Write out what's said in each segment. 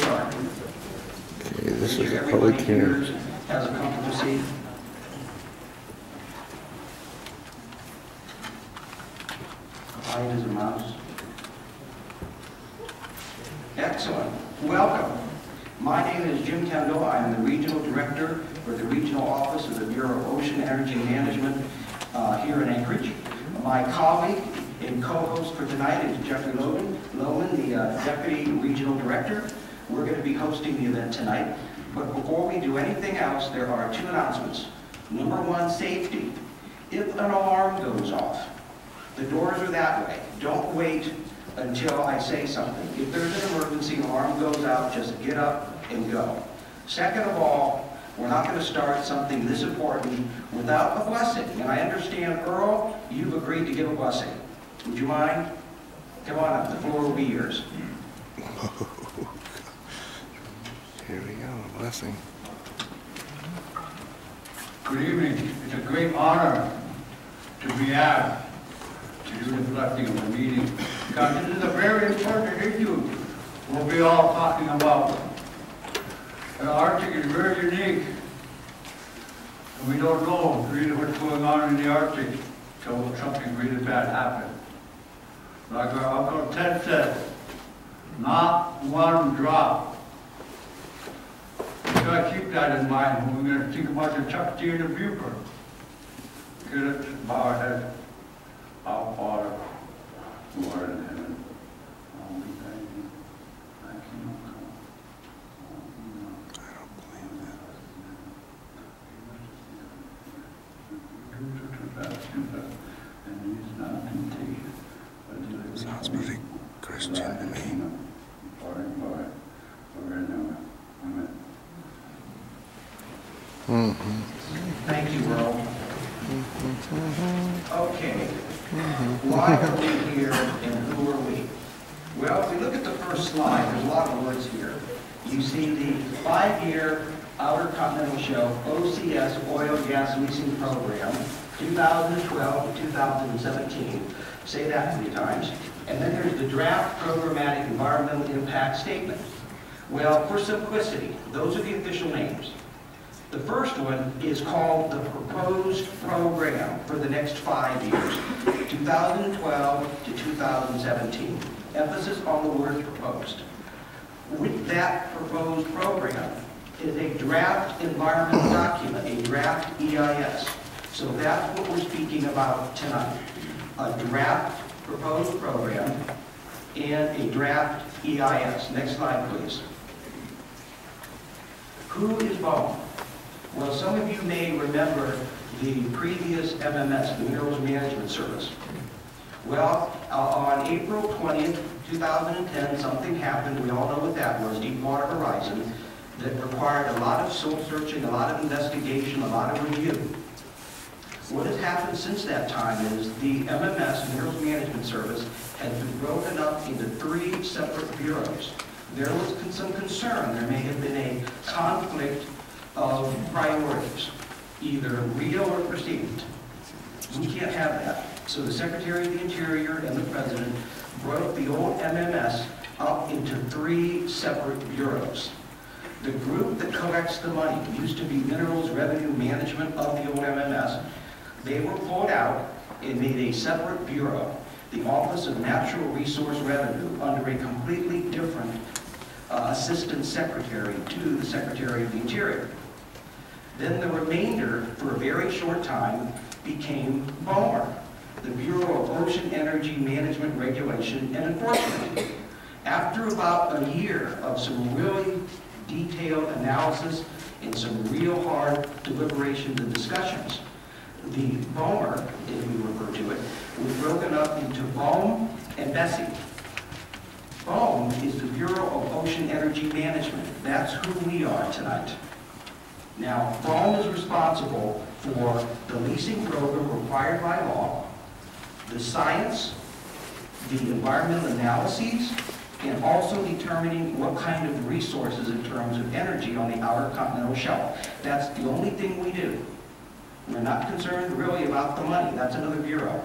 start. Okay, this is a public hearing. Has a comfortable seat. Quiet as a mouse. Excellent. Welcome. My name is Jim Kendall. I am the Regional Director for the Regional Office of the Bureau of Ocean Energy Management here in Anchorage. My colleague and co-host for tonight is Jeffrey Loman, the Deputy Regional Director. We're going to be hosting the event tonight. But before we do anything else, there are two announcements. Number one, safety. If an alarm goes off, the doors are that way. Don't wait until I say something. If there's an emergency, an alarm goes out, just get up and go. Second of all, we're not going to start something this important without a blessing. And I understand, Earl, you've agreed to give a blessing. Would you mind? Come on up, the floor will be yours. Here we go, a blessing. Good evening. It's a great honor to be asked to do the blessing of the meeting, because this is a very important issue we'll be all talking about. The Arctic is very unique, and we don't know really what's going on in the Arctic until something really bad happens. Like our Uncle Ted said, not one drop. We got to keep that in mind when we're going to think about the Chuck D and the Buper. Because it's bow our head. Our Father, who art in heaven, hallowed be thy name. Thy kingdom come. I don't believe that. Sounds pretty Christian to me. Thank you, Earl. Okay. Why are we here and who are we? Well, if we look at the first slide, there's a lot of words here. You see the 5-year Outer Continental Shelf OCS Oil Gas Leasing Program, 2012 to 2017. Say that 3 times. And then there's the draft programmatic environmental impact statement. Well, for simplicity, those are the official names. The first one is called the proposed program for the next 5 years, 2012 to 2017. Emphasis on the word proposed. With that proposed program is a draft environmental document, a draft EIS. So that's what we're speaking about tonight. A draft proposed program and a draft EIS. Next slide, please. Who is BOEM? Well, some of you may remember the previous MMS, the Minerals Management Service. Well, on April 20th, 2010, something happened. We all know what that was, Deepwater Horizon, that required a lot of soul searching, a lot of investigation, a lot of review. What has happened since that time is the MMS, Minerals Management Service, has been broken up into 3 separate bureaus. There was some concern. There may have been a conflict of priorities, either real or perceived. We can't have that. So the Secretary of the Interior and the President broke the old MMS up into 3 separate bureaus. The group that collects the money used to be Minerals Revenue Management of the old MMS. They were pulled out and made a separate bureau, the Office of Natural Resource Revenue, under a completely different Assistant Secretary to the Secretary of the Interior. Then the remainder, for a very short time, became BOEM, the Bureau of Ocean Energy Management Regulation and Enforcement. After about a year of some really detailed analysis and some real hard deliberations and discussions, the BOEM, as we refer to it, was broken up into BOEM and BSEE. BOEM is the Bureau of Ocean Energy Management. That's who we are tonight. Now, BOEM is responsible for the leasing program required by law, the science, the environmental analyses, and also determining what kind of resources in terms of energy on the Outer Continental Shelf. That's the only thing we do. We're not concerned really about the money. That's another bureau.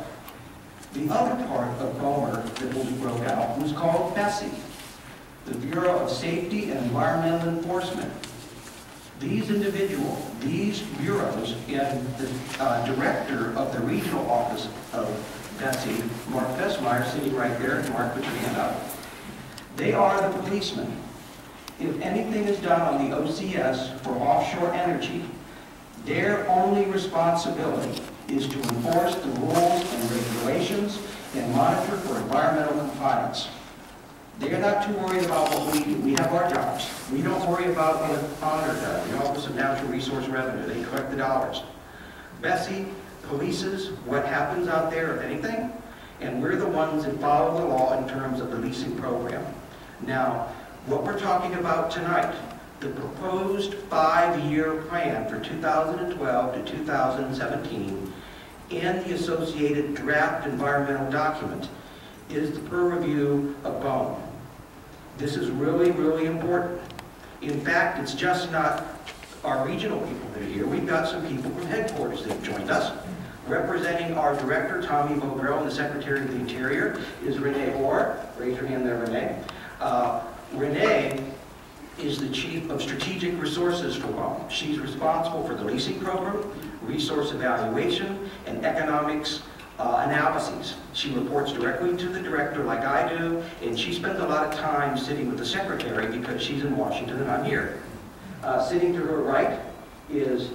The other part of BOEM that will be broke out was called BSEE. the Bureau of Safety and Environmental Enforcement. These individuals, these bureaus, and the director of the regional office of Betsy, Mark Fessmeyer, sitting right there. Mark, put your hand up. They are the policemen. If anything is done on the OCS for offshore energy, their only responsibility is to enforce the rules and regulations and monitor for environmental compliance. They're not too worried about what we do. We have our jobs. We don't worry about what Honor does, the Office of Natural Resource Revenue. They collect the dollars. Bessie polices what happens out there, if anything, and we're the ones that follow the law in terms of the leasing program. Now, what we're talking about tonight, the proposed 5-year plan for 2012 to 2017 and the associated draft environmental document is the peer review of BOEM. This is really, really important. In fact, it's just not our regional people that are here. We've got some people from headquarters that have joined us. Representing our director, Tommy Vogrell, and the Secretary of the Interior is Renee Orr. Raise your hand there, Renee. Renee is the Chief of Strategic Resources for BOEM. She's responsible for the leasing program, resource evaluation, and economics analyses. She reports directly to the director like I do, and she spends a lot of time sitting with the secretary because she's in Washington and I'm here. Sitting to her right is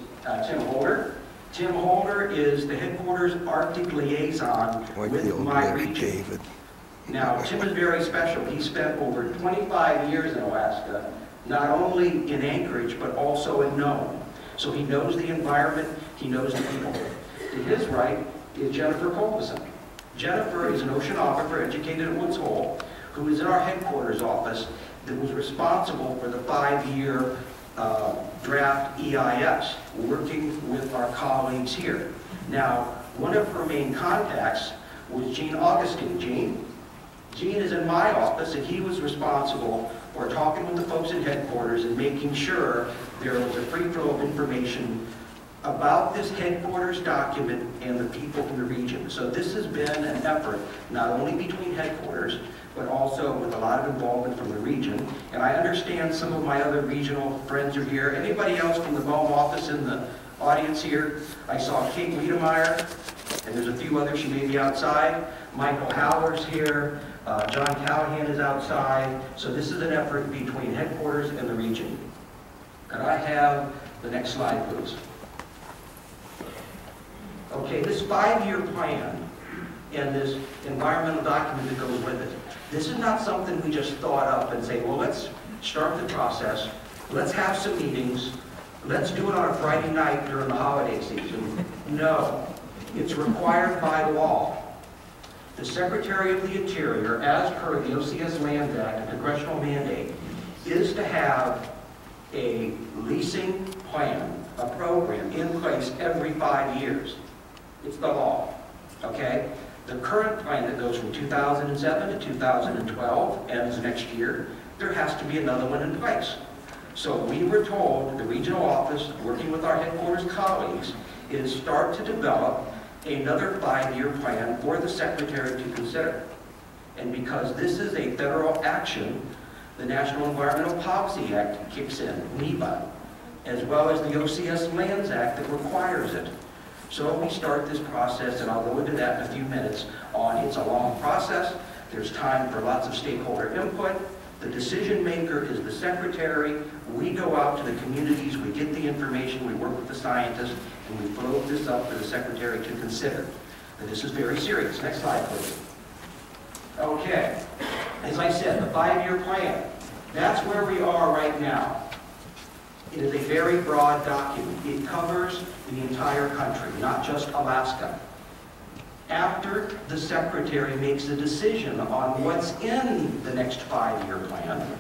Tim Holder. Tim Holder is the headquarters Arctic liaison Like with the old my Larry region. David. Now, Tim is very special. He spent over 25 years in Alaska, not only in Anchorage, but also in Nome. So he knows the environment, he knows the people. To his right is Jennifer Colbison. Jennifer is an oceanographer educated at Woods Hole, who is in our headquarters office that was responsible for the 5-year draft EIS, working with our colleagues here. Now, one of her main contacts was Gene Augustine. Gene is in my office, and he was responsible for talking with the folks in headquarters and making sure there was a free flow of information about this headquarters document and the people in the region. So this has been an effort not only between headquarters, but also with a lot of involvement from the region. And I understand some of my other regional friends are here. Anybody else from the BOEM office in the audience here? I saw Kate Wiedemeyer, and there's a few others, she may be outside. Michael Howler's here. John Callahan is outside. So this is an effort between headquarters and the region. Could I have the next slide, please? Okay, this 5-year plan and this environmental document that goes with it, this is not something we just thought up and say, well, let's start the process, let's have some meetings, let's do it on a Friday night during the holiday season. No, it's required by law. The Secretary of the Interior, as per the OCS Lands Act, a congressional mandate, is to have a leasing plan, a program in place every 5 years. It's the law, okay? The current plan that goes from 2007 to 2012 ends next year. There has to be another one in place. So we were told, the regional office, working with our headquarters colleagues, is start to develop another 5-year plan for the Secretary to consider. And because this is a federal action, the National Environmental Policy Act kicks in, NEPA, as well as the OCS Lands Act that requires it. So we start this process, and I'll go into that in a few minutes, on it's a long process. There's time for lots of stakeholder input. The decision maker is the Secretary. We go out to the communities, we get the information, we work with the scientists, and we float this up for the Secretary to consider. And this is very serious. Next slide, please. Okay, as I said, the 5-year plan, that's where we are right now. It is a very broad document. It covers the entire country, not just Alaska. After the Secretary makes a decision on what's in the next 5-year plan,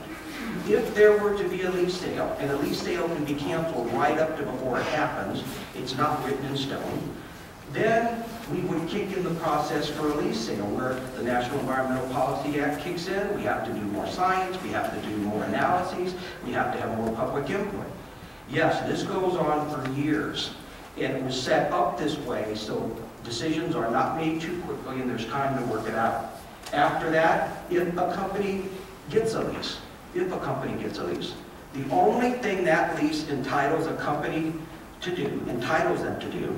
if there were to be a lease sale, and a lease sale can be canceled right up to before it happens, it's not written in stone, then we would kick in the process for a lease sale where the National Environmental Policy Act kicks in. We have to do more science, we have to do more analyses, we have to have more public input. Yes, this goes on for years, and it was set up this way so decisions are not made too quickly and there's time to work it out. After that, if a company gets a lease, if a company gets a lease. The only thing that lease entitles a company to do, entitles them to do,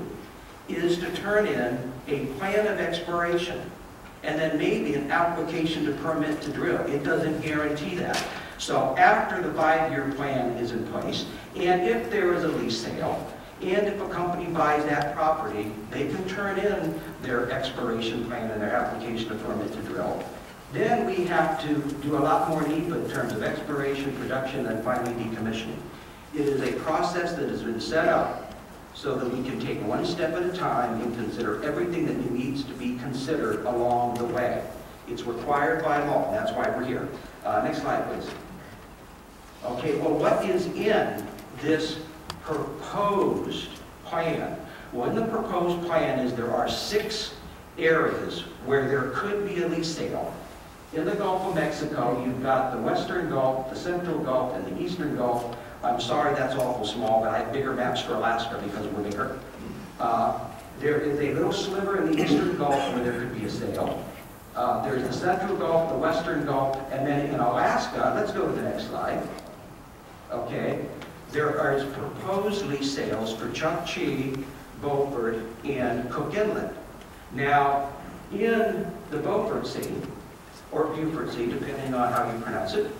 is to turn in a plan of exploration and then maybe an application to permit to drill. It doesn't guarantee that. So after the 5-year plan is in place, and if there is a lease sale, and if a company buys that property, they can turn in their exploration plan and their application to permit to drill. Then we have to do a lot more NEPA in terms of exploration, production, and finally decommissioning. It is a process that has been set up so that we can take one step at a time and consider everything that needs to be considered along the way. It's required by law, and that's why we're here. Next slide, please. Okay, well, what is in this proposed plan? Well, in the proposed plan is there are 6 areas where there could be a lease sale. In the Gulf of Mexico, you've got the Western Gulf, the Central Gulf, and the Eastern Gulf. I'm sorry that's awful small, but I have bigger maps for Alaska because we're bigger. There is a little sliver in the Eastern Gulf where there could be a sale. There's the Central Gulf, the Western Gulf, and then in Alaska, let's go to the next slide. Okay, there are proposed lease sales for Chukchi, Beaufort, and Cook Inlet. Now, in the Beaufort Sea, or Beaufort Sea, depending on how you pronounce it,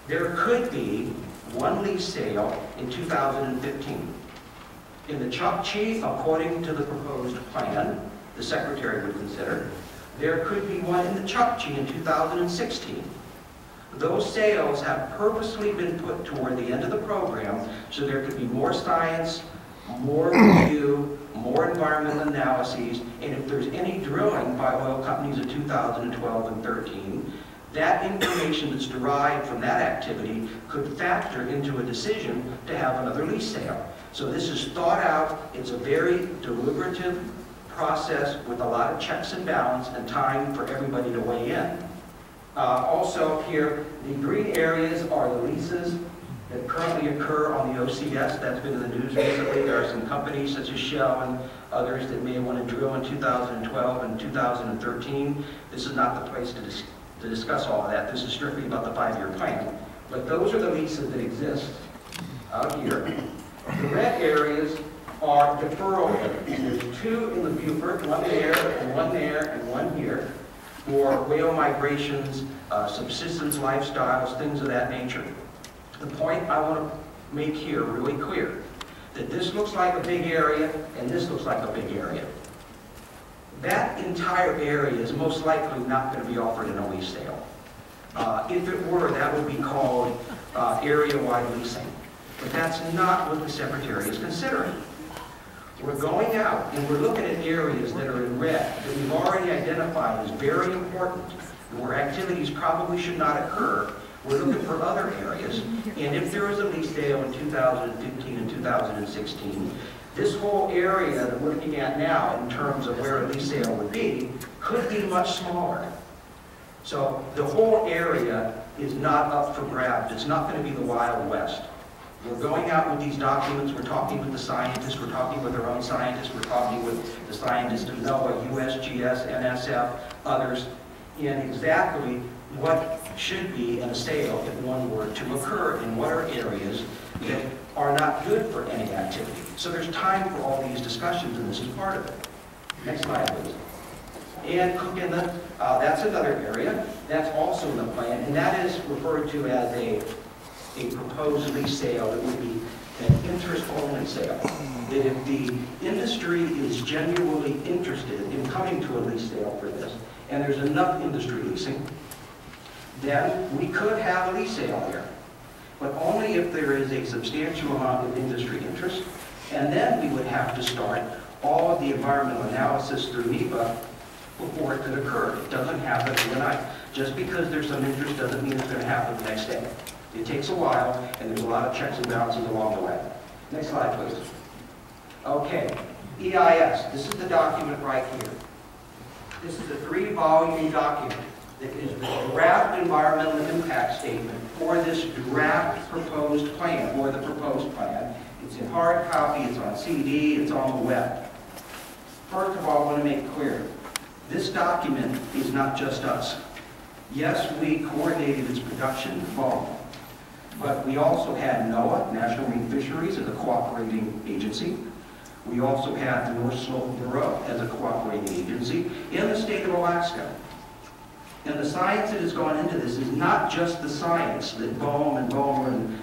there could be one lease sale in 2015. In the Chukchi, according to the proposed plan, the Secretary would consider, there could be one in the Chukchi in 2016. Those sales have purposely been put toward the end of the program so there could be more science, more review, more environmental analyses, and if there's any drilling by oil companies in 2012 and 13, that information that's derived from that activity could factor into a decision to have another lease sale. So this is thought out. It's a very deliberative process with a lot of checks and balance and time for everybody to weigh in. Also here, the green areas are the leases that currently occur on the OCS. That's been in the news recently. There are some companies such as Shell and others that may want to drill in 2012 and 2013. This is not the place to discuss all of that. This is strictly about the 5-year plan. But those are the leases that exist out here. The red areas are deferral areas. There's 2 in the Beaufort, one there, and one here, for whale migrations, subsistence lifestyles, things of that nature. The point I want to make here really clear, that this looks like a big area, and this looks like a big area. That entire area is most likely not going to be offered in a lease sale. If it were, that would be called area-wide leasing. But that's not what the Secretary is considering. We're going out and we're looking at areas that are in red that we've already identified as very important and where activities probably should not occur. We're looking for other areas, and if there is a lease sale in 2015 and 2016, this whole area that we're looking at now in terms of where a lease sale would be could be much smaller. So the whole area is not up for grabs. It's not going to be the Wild West. We're going out with these documents, we're talking with the scientists, we're talking with our own scientists, we're talking with the scientists of NOAA, USGS, NSF, others, in exactly what should be in a sale if one were to occur and what are areas that are not good for any activity. So there's time for all these discussions, and this is part of it. Next slide, please. And Cook Inlet, that's another area. That's also in the plan, and that is referred to as a proposed lease sale. It would be an interest-only sale. That if the industry is genuinely interested in coming to a lease sale for this, and there's enough industry leasing, then we could have a lease sale here. But only if there is a substantial amount of industry interest, and then we would have to start all of the environmental analysis through NEPA before it could occur. It doesn't happen overnight. Just because there's some interest doesn't mean it's going to happen the next day. It takes a while, and there's a lot of checks and balances along the way. Next slide, please. Okay, EIS. This is the document right here. This is a 3-volume document that is the draft environmental impact statement for this draft proposed plan, or the proposed plan. It's in hard copy, it's on CD, it's on the web. First of all, I want to make clear, this document is not just us. Yes, we coordinated its production with BOEM, But we also had NOAA, National Marine Fisheries, as a cooperating agency. We also had the North Slope Bureau as a cooperating agency in the state of Alaska. And the science that has gone into this is not just the science that BOEM and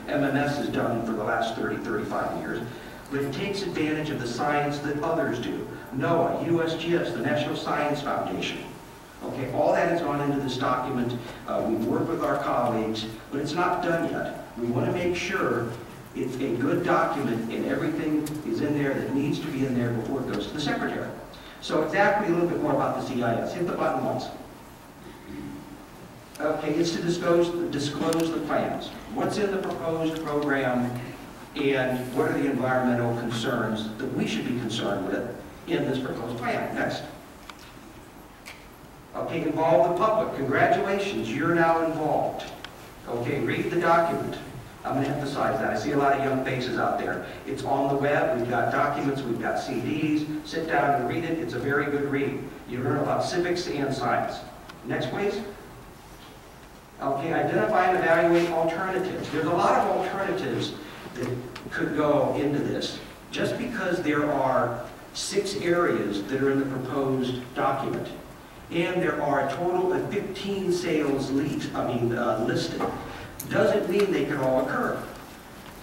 MMS has done for the last 30, 35 years, but it takes advantage of the science that others do. NOAA, USGS, the National Science Foundation. Okay, all that has gone into this document. We've worked with our colleagues, but it's not done yet. We want to make sure it's a good document and everything is in there that needs to be in there before it goes to the Secretary. So exactly a little bit more about the CIS. Hit the button once. Okay, it's to disclose the plans. What's in the proposed program and what are the environmental concerns that we should be concerned with in this proposed plan? Next. Okay, involve the public. Congratulations, you're now involved. Okay, read the document. I'm going to emphasize that. I see a lot of young faces out there. It's on the web. We've got documents. We've got CDs. Sit down and read it. It's a very good read. You learn about civics and science. Next, please. Okay, identify and evaluate alternatives. There's a lot of alternatives that could go into this. Just because there are 6 areas that are in the proposed document, and there are a total of 15 sales listed, doesn't mean they can all occur.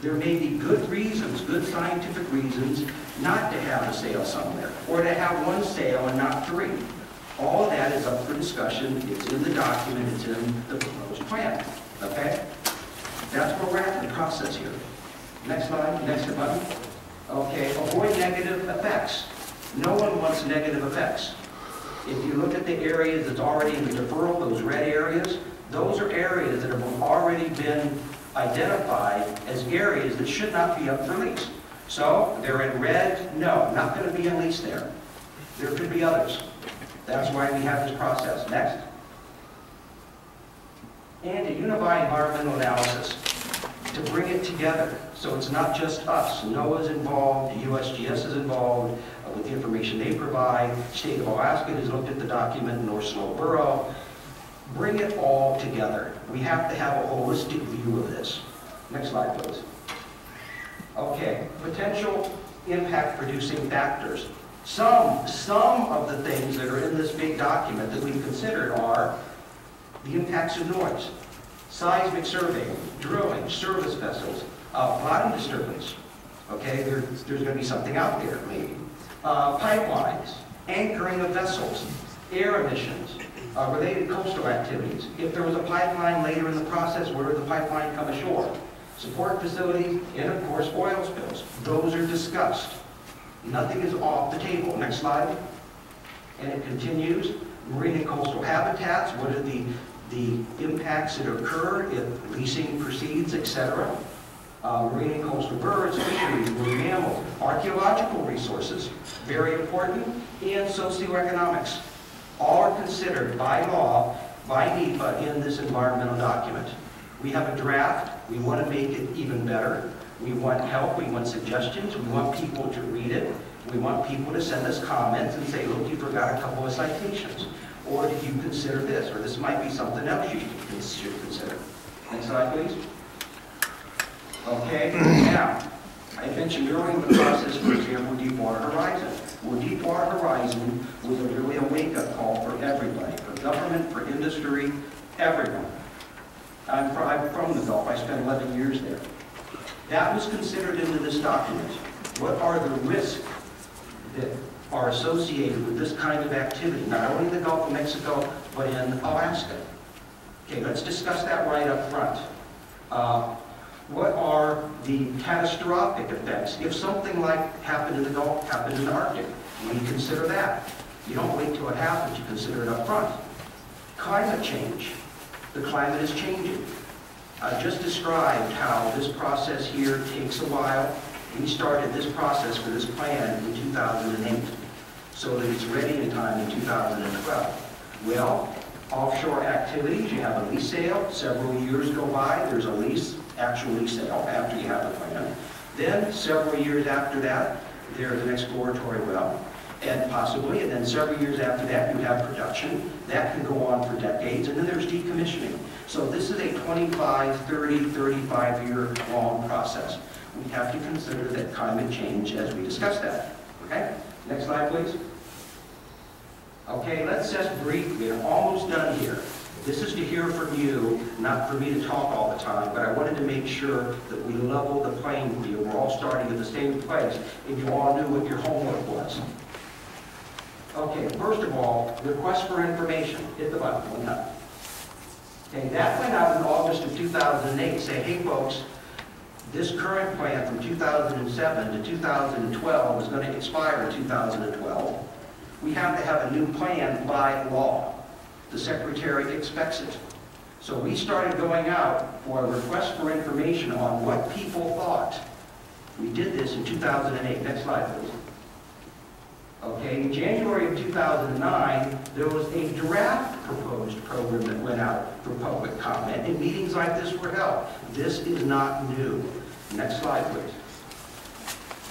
There may be good reasons, good scientific reasons, not to have a sale somewhere, or to have 1 sale and not 3. All of that is up for discussion. It's in the document. It's in the proposed plan. Okay? That's where we're at in the process here. Next slide. Next button. Okay. Avoid negative effects. No one wants negative effects. If you look at the areas that's already in the deferral, those red areas, those are areas that have already been identified as areas that should not be up for lease. So they're in red. No, not going to be in lease there. There could be others. That's why we have this process. Next. And a unified environmental analysis to bring it together. So it's not just us. NOAA's involved, the USGS is involved with the information they provide. State of Alaska has looked at the document, North Slope Bureau. Bring it all together. We have to have a holistic view of this. Next slide, please. Okay, potential impact producing factors. Some of the things that are in this big document that we've considered are the impacts of noise, seismic surveying, drilling, service vessels, bottom disturbance. Okay, there's going to be something out there, maybe. Pipelines, anchoring of vessels, air emissions, related coastal activities. If there was a pipeline later in the process, where would the pipeline come ashore? Support facilities, and of course, oil spills. Those are discussed. Nothing is off the table. Next slide. And it continues. Marine and coastal habitats. What are the impacts that occur if leasing proceeds, etc. Marine and coastal birds, fisheries, marine mammals, archaeological resources, very important, and socioeconomics. All are considered by law, by NEPA, in this environmental document. We have a draft. We want to make it even better. We want help, we want suggestions, we want people to read it, we want people to send us comments and say, look, you forgot a couple of citations, or did you consider this, or this might be something else you should consider. Next slide, please. Okay, now, I mentioned earlier in the process, for example, Deepwater Horizon. Well, Deepwater Horizon was really a wake-up call for everybody, for government, for industry, everyone. I'm from the Gulf, I spent 11 years there. That was considered into this document. What are the risks that are associated with this kind of activity, not only in the Gulf of Mexico, but in Alaska? Okay, let's discuss that right up front. What are the catastrophic effects? If something like happened in the Gulf, happened in the Arctic, we consider that. You don't wait till it happens, you consider it up front. Climate change. The climate is changing. I just described how this process here takes a while. We started this process for this plan in 2008, so that it's ready in time in 2012. Well, offshore activities, you have a lease sale, several years go by, there's a lease, actual lease sale after you have the plan. Then, several years after that, there's an exploratory well. And possibly, and then several years after that, you have production. That can go on for decades, and then there's decommissioning. So this is a 25, 30, 35-year long process. We have to consider that climate change as we discuss that. Okay? Next slide, please. Okay, let's just briefly, we're almost done here. This is to hear from you, not for me to talk all the time, but I wanted to make sure that we level the playing field. We're all starting at the same place, and you all knew what your homework was. Okay, first of all, request for information. Hit the button, went up. Okay, that went out in August of 2008. Say, hey folks, this current plan from 2007 to 2012 is going to expire in 2012. We have to have a new plan by law. The Secretary expects it. So we started going out for a request for information on what people thought. We did this in 2008. Next slide, please. Okay, in January of 2009, there was a draft proposed program that went out for public comment, and meetings like this were held. This is not new. Next slide, please.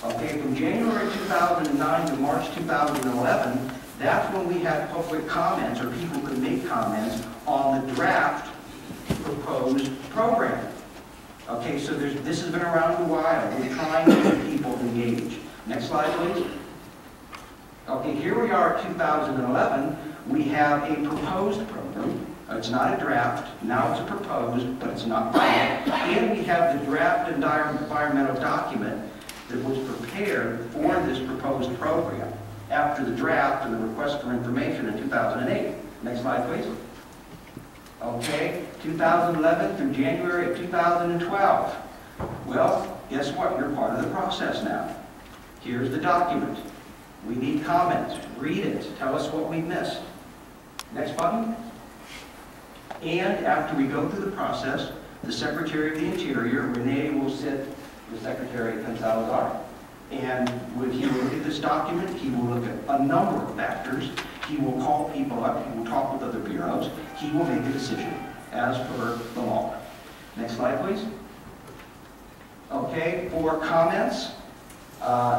Okay, from January 2009 to March 2011, that's when we had public comments, or people could make comments on the draft proposed program. Okay, so this has been around a while. We're trying to get people engaged. Next slide, please. Okay, here we are, 2011. We have a proposed program. It's not a draft. Now it's a proposed, but it's not final. And we have the draft environmental document that was prepared for this proposed program after the draft and the request for information in 2008. Next slide, please. Okay, 2011 through January of 2012. Well, guess what? You're part of the process now. Here's the document. We need comments. Read it. Tell us what we missed. Next button. And after we go through the process, the Secretary of the Interior, Renee, will sit with Secretary Salazar. And when he will look at this document, he will look at a number of factors. He will call people up. He will talk with other bureaus. He will make a decision as per the law. Next slide, please. Okay, for comments,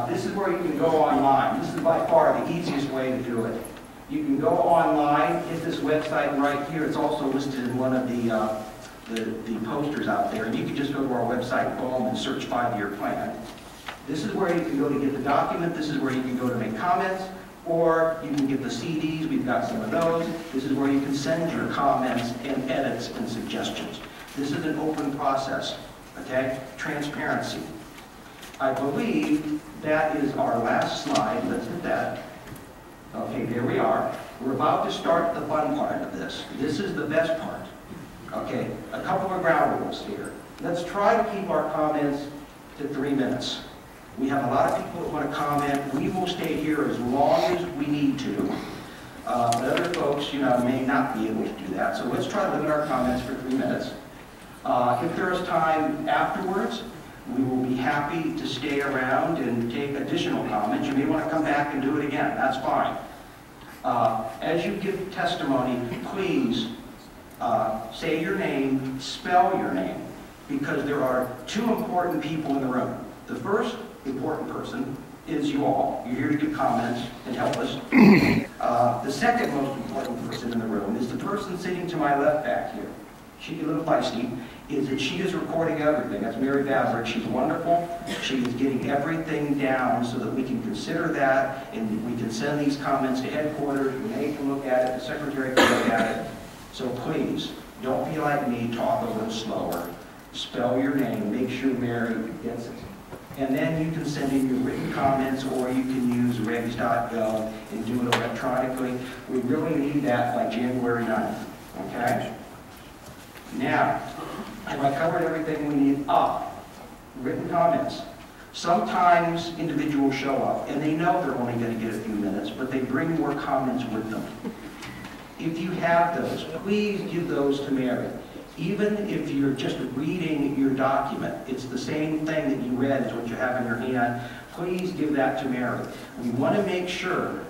this is where you can go online. This is by far the easiest way to do it. You can go online, hit this website right here. It's also listed in one of the posters out there. And you can just go to our website, BOEM, and search 5-year plan. This is where you can go to get the document. This is where you can go to make comments. Or you can get the CDs. We've got some of those. This is where you can send your comments and edits and suggestions. This is an open process. Okay? Transparency. I believe that is our last slide. Let's hit that. Okay, there we are. We're about to start the fun part of this. This is the best part. Okay, a couple of ground rules here. Let's try to keep our comments to 3 minutes. We have a lot of people that want to comment. We will stay here as long as we need to. But other folks, may not be able to do that. So let's try to limit our comments for 3 minutes. If there is time afterwards, we will be happy to stay around and take additional comments. You may want to come back and do it again. That's fine. As you give testimony, please say your name, spell your name, because there are 2 important people in the room. The first important person is you all. You're here to give comments and help us. The second most important person in the room is the person sitting to my left back here. She's a little feisty. Is that she is recording everything. That's Mary Bassler. She's wonderful. She is getting everything down so that we can consider that and we can send these comments to headquarters. Renee can look at it. The Secretary can look at it. So please, don't be like me. Talk a little slower. Spell your name. Make sure Mary gets it. And then you can send in your written comments, or you can use regs.gov and do it electronically. We really need that by January 9th. Okay? Now, have I covered everything we need? Written comments. Sometimes individuals show up and they know they're only going to get a few minutes, but they bring more comments with them. If you have those, please give those to Mary. Even if you're just reading your document, it's the same thing that you read as what you have in your hand, please give that to Mary. We want to make sure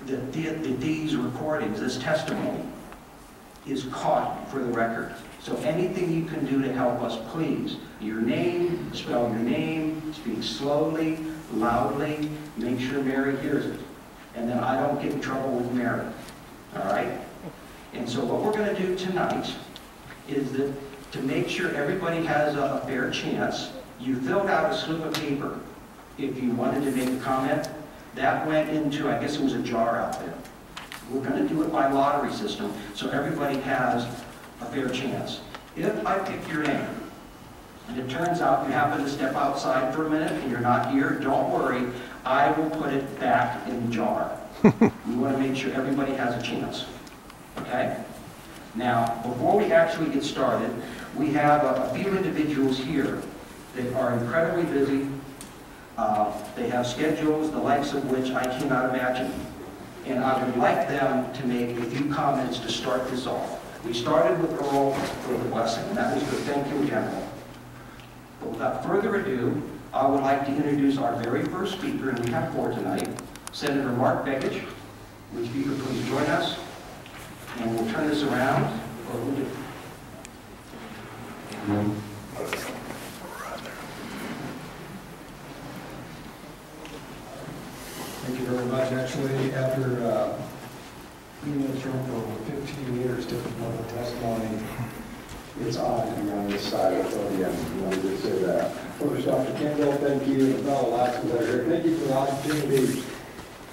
that these recordings, this testimony, is caught for the record. So anything you can do to help us, please. Your name, spell your name, speak slowly, loudly, make sure Mary hears it. and then I don't get in trouble with Mary, all right? And so what we're going to do tonight is that to make sure everybody has a fair chance, you filled out a slip of paper if you wanted to make a comment. That went into, I guess it was a jar out there. We're going to do it by lottery system, so everybody has a fair chance. If I pick your name, and it turns out you happen to step outside for a minute and you're not here, don't worry, I will put it back in the jar. We want to make sure everybody has a chance, okay? Now, before we actually get started, we have a few individuals here that are incredibly busy. They have schedules, the likes of which I cannot imagine. And I would like them to make a few comments to start this off. We started with Earl for the blessing, and that was good. Thank you, General. But without further ado, I would like to introduce our very first speaker, and we have 4 tonight, Senator Mark Begich. Would you please join us? And we'll turn this around, or we'll do. Thank you very much. Actually, after being in this room for over 15 years, different public testimony, it's odd to be on this side of the podium. You want to just say that. First, Dr. Campbell, thank you, and fellow Alaskans that are here. Thank you for the opportunity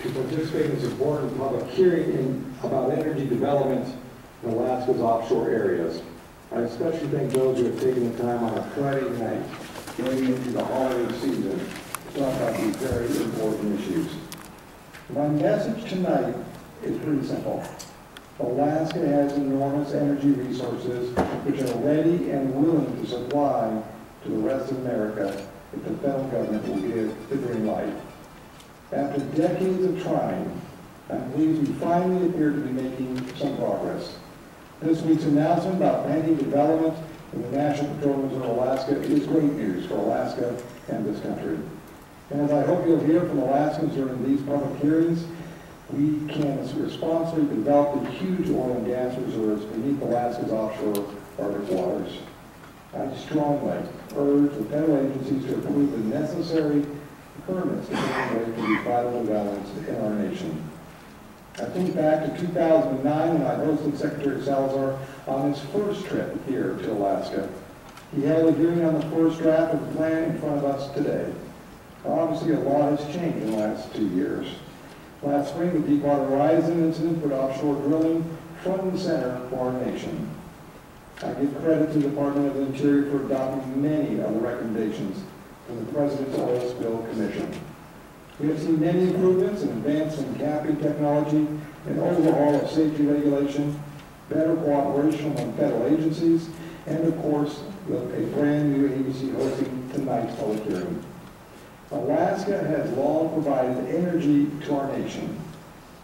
to participate in this important public hearing about energy development in Alaska's offshore areas. I especially thank those who have taken the time on a Friday night going into the holiday season to talk about these very important issues. My message tonight is pretty simple. Alaska has enormous energy resources which are ready and willing to supply to the rest of America if the federal government will give the green light. After decades of trying, I'm pleased we finally appear to be making some progress. This week's announcement about pending development in the National Petroleum Reserve of Alaska is great news for Alaska and this country. And as I hope you'll hear from Alaskans during these public hearings, we can responsibly develop the huge oil and gas reserves beneath Alaska's offshore Arctic waters. I strongly urge the federal agencies to approve the necessary permits to pave the way for these vital developments in our nation. I think back to 2009 when I hosted Secretary Salazar on his first trip here to Alaska. He held a hearing on the first draft of the plan in front of us today. Obviously, a lot has changed in the last 2 years. Last spring, the Deepwater Horizon incident put offshore drilling front and center for our nation. I give credit to the Department of the Interior for adopting many of the recommendations from the President's Oil Spill Commission. We have seen many improvements and advancements in capping technology, an overhaul of safety regulation, better cooperation among federal agencies, and of course, a brand new agency hosting tonight's public hearing. Alaska has long provided energy to our nation.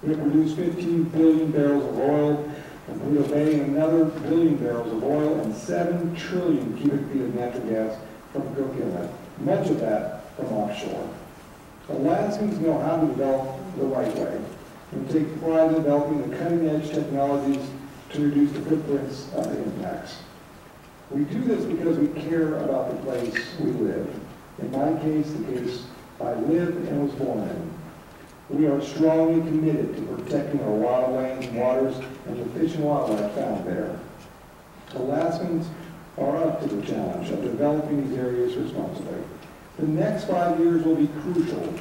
We have produced 15 billion barrels of oil, and we are obeying another billion barrels of oil and 7 trillion cubic feet of natural gas from Cook Inlet, much of that from offshore. Alaskans know how to develop the right way and take pride in developing the cutting-edge technologies to reduce the footprints of the impacts. We do this because we care about the place we live. In my case, the case I lived and was born in. We are strongly committed to protecting our wildlands and waters and the fish and wildlife found there. Alaskans are up to the challenge of developing these areas responsibly. The next 5 years will be crucial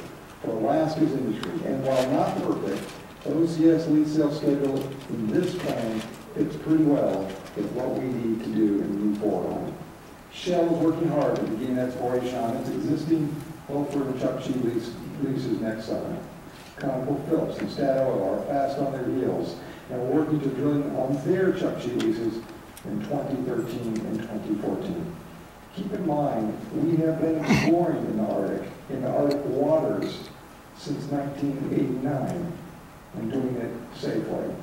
for Alaska's industry, and while not perfect, the OCS lease sale schedule in this plan fits pretty well with what we need to do and move forward on. Shell is working hard to begin exploration on its existing Beaufort and Chukchi leases next summer. ConocoPhillips and Statoil are fast on their heels and are working to drill on their Chukchi leases in 2013 and 2014. Keep in mind, we have been exploring in the Arctic waters since 1989 and doing it safely.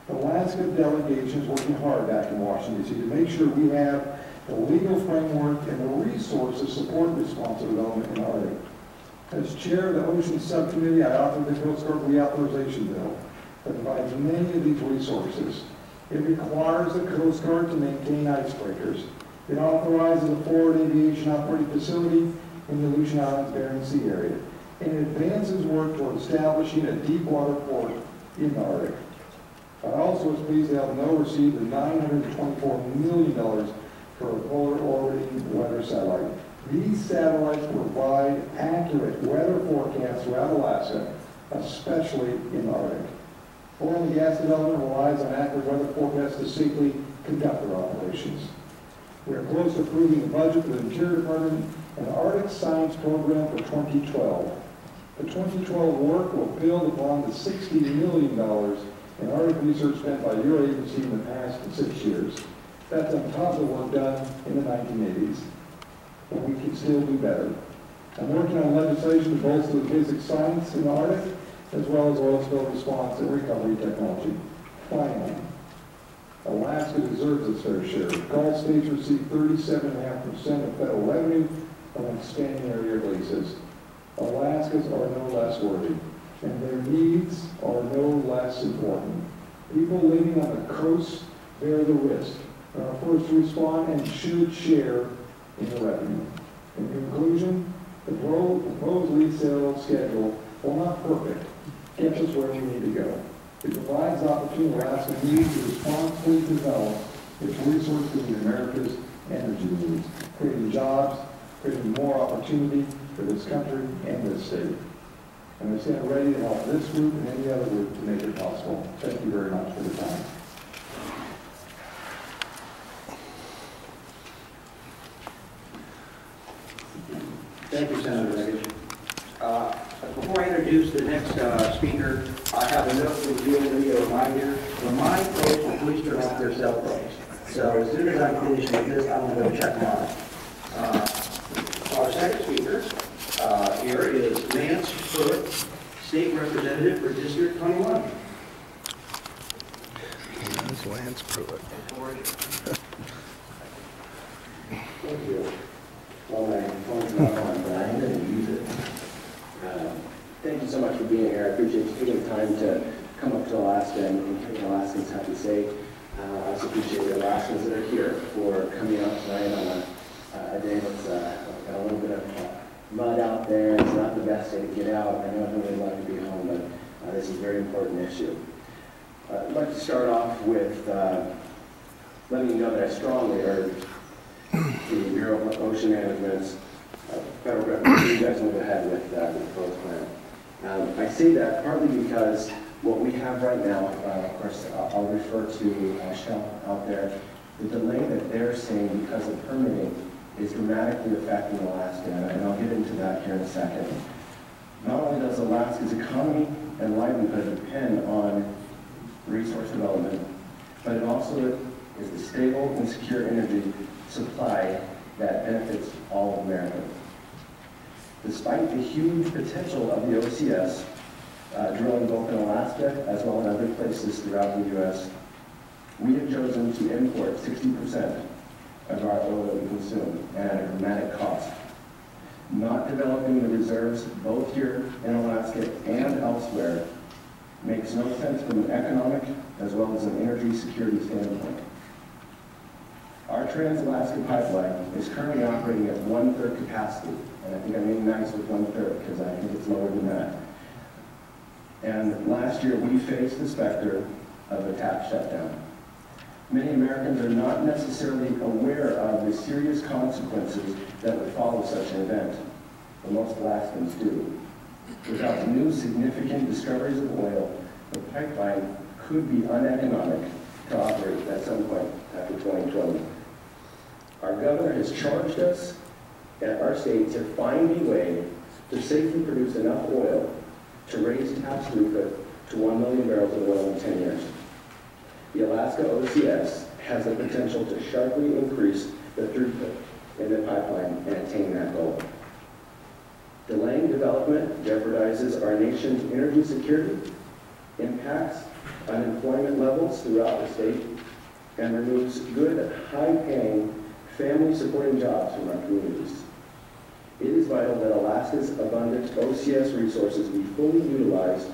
The Alaska delegation is working hard back in Washington, D.C. to make sure we have the legal framework and the resources to support responsible development in the Arctic. As chair of the Ocean Subcommittee, I authored the Coast Guard Reauthorization Bill that provides many of these resources. It requires the Coast Guard to maintain icebreakers. It authorizes a forward aviation operating facility in the Aleutian Islands Bering Sea area. and advances work toward establishing a deep water port in the Arctic. I also was pleased to have NOAA receive the $924 million for a polar orbiting weather satellite. These satellites provide accurate weather forecasts throughout Alaska, especially in the Arctic. Oil and gas development relies on accurate weather forecasts to safely conduct their operations. We are close to approving the budget for the Interior Department and the Arctic Science Program for 2012. The 2012 work will build upon the $60 million in Arctic research spent by your agency in the past 6 years. That's on top of the work done in the 1980s. But we can still do better. I'm working on legislation to bolster the basic science in the Arctic, as well as oil spill response and recovery technology. Finally, Alaska deserves its fair share. Gulf states receive 37.5% of federal revenue from expanding area leases. Alaskans are no less worthy, and their needs are no less important. People living on the coast bear the risk, are first to respond, and should share in the revenue. In conclusion, the proposed lease sale schedule, while not perfect, gets us where we need to go. It provides the opportunity Alaska needs to responsibly develop its resources to meet America's energy needs, creating jobs, creating more opportunity for this country and this state. And I stand ready to help this group and any other group to make it possible. Thank you very much for the time. Thank you, Senator Reggich. Before I introduce the next speaker, I have a note from you and a reminder. Remind folks to please turn off their cell phones. So as soon as I'm finished with this, I'm going to go check mine. Our second speaker here is Lance Pruitt, State Representative for District 21. That's Lance Pruitt. Thank you. Well, my phone's not on, but I'm going to use it. Thank you so much for being here. I appreciate you taking the time to come up to Alaska and hear what Alaskans have to say. I also appreciate the Alaskans that are here for coming out tonight on a day that's got a little bit of mud out there. It's not the best day to get out. I know everyone would like to be home, but this is a very important issue. I'd like to start off with letting you know that I strongly urge the Bureau of Ocean Management's federal government to just move ahead with the proposed plan. I say that partly because what we have right now, of course, I'll refer to Shell out there, the delay that they're seeing because of permitting is dramatically affecting Alaska, and I'll get into that here in a second. Not only does Alaska's economy and livelihood depend on resource development, but it also is the stable and secure energy supply that benefits all of America. Despite the huge potential of the OCS, drilling both in Alaska as well as other places throughout the U.S., we have chosen to import 60% of our oil that we consume and at a dramatic cost. Not developing the reserves both here in Alaska and elsewhere makes no sense from an economic as well as an energy security standpoint. Our Trans-Alaska Pipeline is currently operating at 1/3 capacity, and I think I'm being nice with 1/3 because I think it's lower than that. And last year we faced the specter of a tap shutdown. Many Americans are not necessarily aware of the serious consequences that would follow such an event, but most Alaskans do. Without the new significant discoveries of oil, the pipeline could be uneconomic to operate at some point after 2020. Our governor has charged us at our state to find a way to safely produce enough oil to raise tap throughput to 1 million barrels of oil in 10 years. The Alaska OCS has the potential to sharply increase the throughput in the pipeline and attain that goal. Delaying development jeopardizes our nation's energy security, impacts unemployment levels throughout the state, and removes good, high-paying, family-supporting jobs from our communities. It is vital that Alaska's abundant OCS resources be fully utilized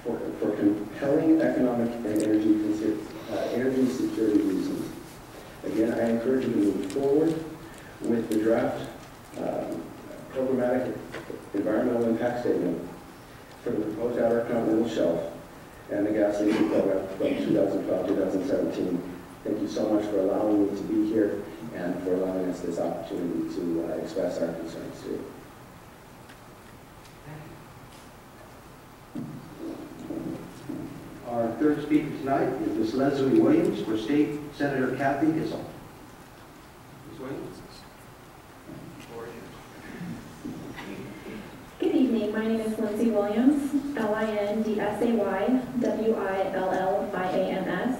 for compelling economic and energy security reasons. Again, I encourage you to move forward with the draft programmatic environmental impact statement for the proposed outer continental shelf and the gas leasing program from 2012-2017. Thank you so much for allowing me to be here and for allowing us this opportunity to express our concerns to you. Our third speaker tonight is Ms. Leslie Williams for State Senator Kathy Gissel. Ms. Williams. Good evening. My name is Lindsay Williams, LINDSAY-WILLIAMS.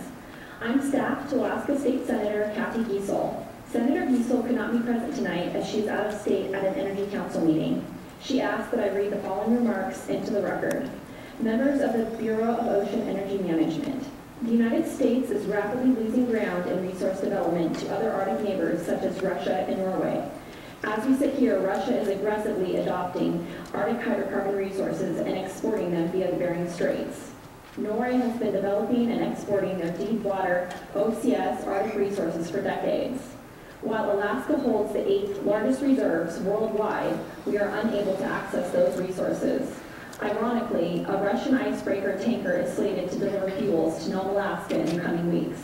I'm staff to Alaska State Senator Kathy Gissel. Senator Gissel could not be present tonight as she is out of state at an Energy Council meeting. She asked that I read the following remarks into the record. Members of the Bureau of Ocean Energy Management. The United States is rapidly losing ground in resource development to other Arctic neighbors such as Russia and Norway. As we sit here, Russia is aggressively adopting Arctic hydrocarbon resources and exporting them via the Bering Straits. Norway has been developing and exporting their deep water OCS Arctic resources for decades. While Alaska holds the 8th largest reserves worldwide, we are unable to access those resources. Ironically, a Russian icebreaker tanker is slated to deliver fuels to Nome, Alaska in the coming weeks.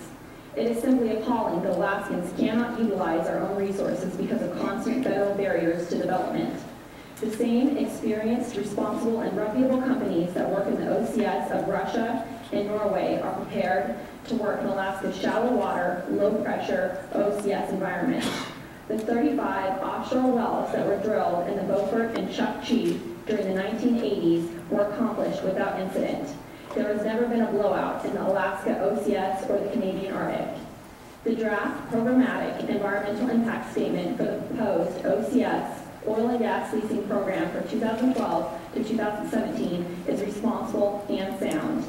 It is simply appalling that Alaskans cannot utilize our own resources because of constant federal barriers to development. The same experienced, responsible, and reputable companies that work in the OCS of Russia and Norway are prepared to work in Alaska's shallow water, low pressure OCS environment. The 35 offshore wells that were drilled in the Beaufort and Chukchi during the 1980s were accomplished without incident. There has never been a blowout in the Alaska OCS or the Canadian Arctic. The draft programmatic environmental impact statement for the proposed OCS oil and gas leasing program for 2012 to 2017 is responsible and sound.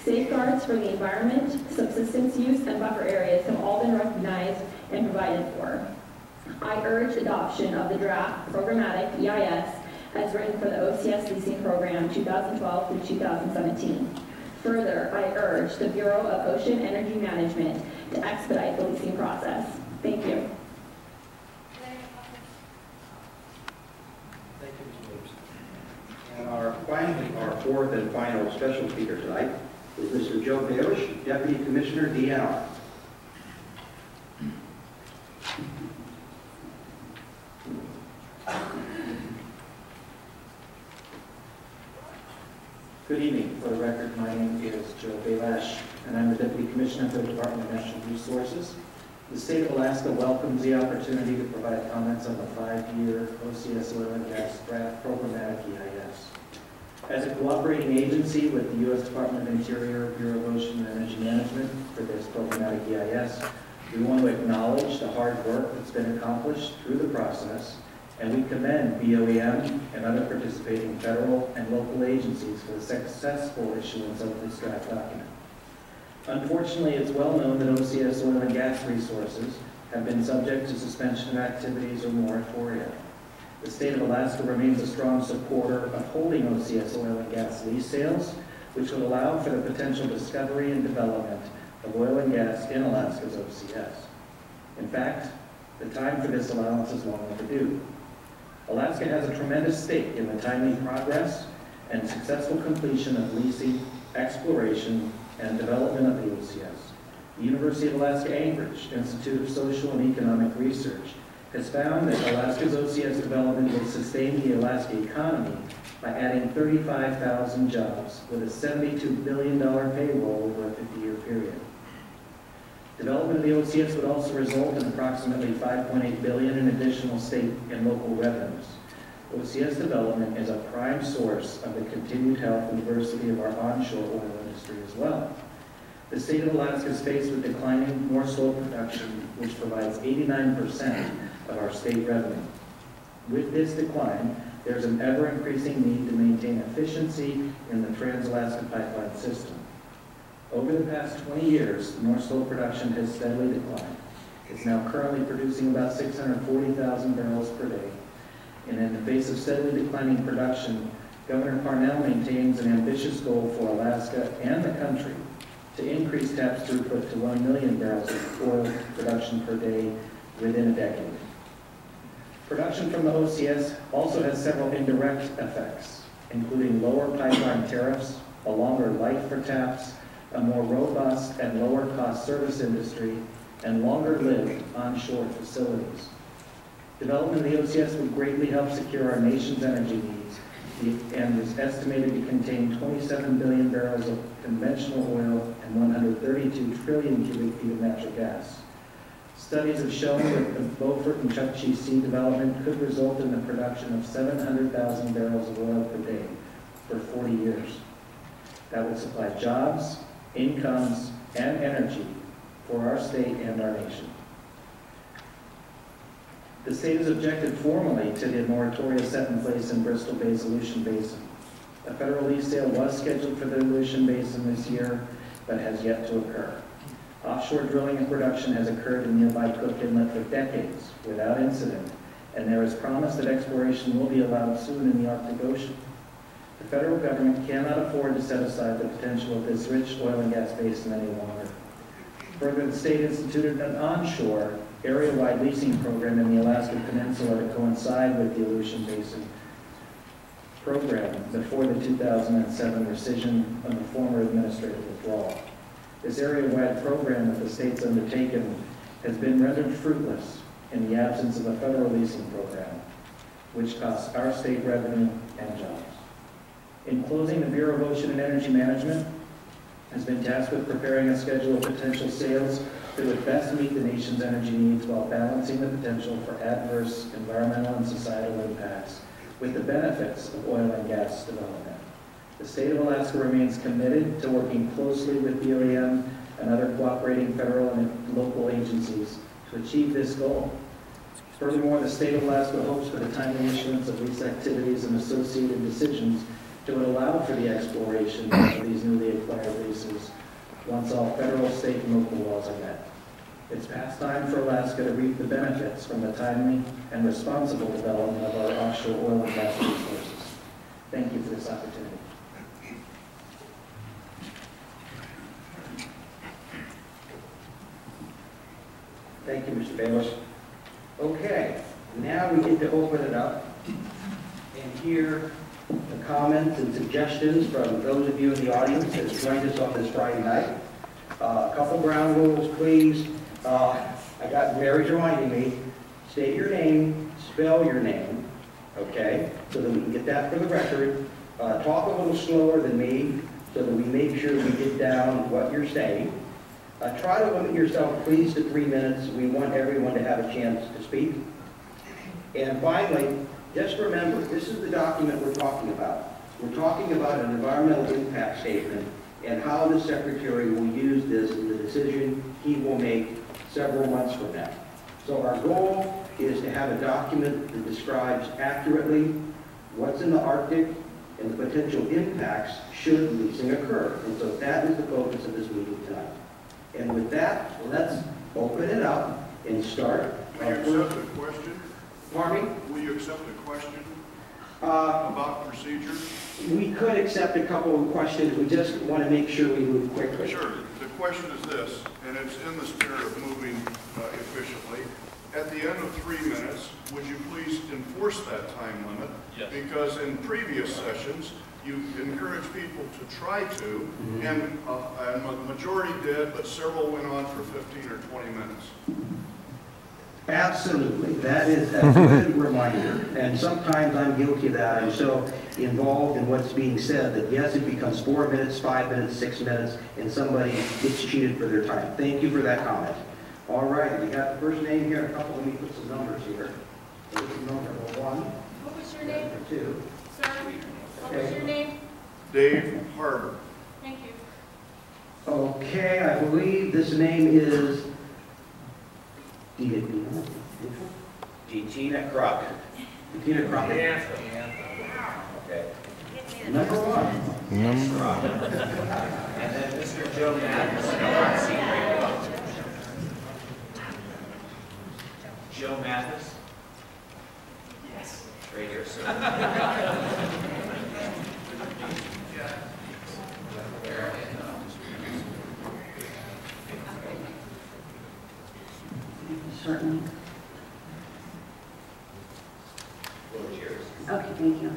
Safeguards for the environment, subsistence use, and buffer areas have all been recognized and provided for. I urge adoption of the draft programmatic EIS as written for the OCS leasing program 2012 through 2017. Further, I urge the Bureau of Ocean Energy Management to expedite the leasing process. Thank you. Thank you, Ms. Williams. And our fourth and final special speaker tonight is Mr. Joe Bailish, Deputy Commissioner, DNR. Good evening. For the record, my name is Joe Bailish, and I'm the Deputy Commissioner for the Department of Natural Resources. The state of Alaska welcomes the opportunity to provide comments on the 5-year OCS oil and gas draft programmatic EIS. As a cooperating agency with the U.S. Department of Interior, Bureau of Ocean and Energy Management for this programmatic EIS, we want to acknowledge the hard work that's been accomplished through the process, and we commend BOEM and other participating federal and local agencies for the successful issuance of this draft document. Unfortunately, it's well known that OCS oil and gas resources have been subject to suspension of activities or moratoria. The state of Alaska remains a strong supporter of holding OCS oil and gas lease sales, which would allow for the potential discovery and development of oil and gas in Alaska's OCS. In fact, the time for this allowance is long overdue. Alaska has a tremendous stake in the timely progress and successful completion of leasing, exploration, and development of the OCS. The University of Alaska Anchorage Institute of Social and Economic Research has found that Alaska's OCS development will sustain the Alaska economy by adding 35,000 jobs with a $72 billion payroll over a 50-year period. Development of the OCS would also result in approximately $5.8 billion in additional state and local revenues. OCS development is a prime source of the continued health and diversity of our onshore oil industry as well. The state of Alaska is faced with declining North Slope production, which provides 89% of our state revenue. With this decline, there's an ever-increasing need to maintain efficiency in the Trans-Alaska Pipeline system. Over the past 20 years, North Slope production has steadily declined. It's now currently producing about 640,000 barrels per day. And in the face of steadily declining production, Governor Parnell maintains an ambitious goal for Alaska and the country to increase TAP's throughput to 1 million barrels of oil production per day within a decade. Production from the OCS also has several indirect effects, including lower pipeline tariffs, a longer life for taps, a more robust and lower cost service industry, and longer-lived onshore facilities. Development of the OCS would greatly help secure our nation's energy needs and is estimated to contain 27 billion barrels of conventional oil and 132 trillion cubic feet of natural gas. Studies have shown that the Beaufort and Chukchi Sea development could result in the production of 700,000 barrels of oil per day for 40 years. That would supply jobs, incomes, and energy for our state and our nation. The state has objected formally to the moratoria set in place in Bristol Bay's Aleutian Basin. A federal lease sale was scheduled for the Aleutian Basin this year, but has yet to occur. Offshore drilling and production has occurred in nearby Cook Inlet for decades without incident, and there is promise that exploration will be allowed soon in the Arctic Ocean. The federal government cannot afford to set aside the potential of this rich oil and gas basin any longer. Further, the state instituted an onshore, area-wide leasing program in the Alaska Peninsula to coincide with the Aleutian Basin program before the 2007 rescission of the former administrative withdrawal. This area-wide program that the state's undertaken has been rendered fruitless in the absence of a federal leasing program, which costs our state revenue and jobs. In closing, the Bureau of Ocean and Energy Management has been tasked with preparing a schedule of potential sales that would best meet the nation's energy needs while balancing the potential for adverse environmental and societal impacts with the benefits of oil and gas development. The state of Alaska remains committed to working closely with BOEM and other cooperating federal and local agencies to achieve this goal. Furthermore, the state of Alaska hopes for the timely issuance of lease activities and associated decisions to allow for the exploration of these newly acquired leases once all federal, state, and local laws are met. It's past time for Alaska to reap the benefits from the timely and responsible development of our offshore oil and gas resources. Thank you for this opportunity. Thank you, Mr. Bayless. Okay, now we get to open it up and hear the comments and suggestions from those of you in the audience that have joined us on this Friday night. A couple ground rules, please. I got Mary's reminding me, state your name, spell your name, okay, so that we can get that for the record. Talk a little slower than me so that we make sure we get down what you're saying. Try to limit yourself, please, to 3 minutes. We want everyone to have a chance to speak. And finally, just remember, this is the document we're talking about. We're talking about an environmental impact statement and how the Secretary will use this in the decision he will make several months from now. So our goal is to have a document that describes accurately what's in the Arctic and the potential impacts should leasing occur. And so that is the focus of this meeting tonight. And with that, let's open it up and start. Will you accept a question? Pardon me? Will you accept a question about procedure? We could accept a couple of questions. We just want to make sure we move quickly. Sure. The question is this, and it's in the spirit of moving efficiently. At the end of 3 minutes, would you please enforce that time limit? Yes. Because in previous sessions, you encourage people to try to, and the majority did, but several went on for 15 or 20 minutes. Absolutely. That is a good reminder. And sometimes I'm guilty of that. I'm so involved in what's being said that, yes, it becomes 4 minutes, 5 minutes, 6 minutes, and somebody gets cheated for their time. Thank you for that comment. All right. We got the first name here. A couple. Let me put some numbers here. This is number 1. What was your name? Number 2. Sir, what was your name? Dave Harder. Thank you. Okay, I believe this name is Tina Crockett. Tina Crockett. Okay. Number 1. And then Mr. Joe Mathis. Joe Mathis? Yes. Right here, sir. Certainly. Okay, thank you.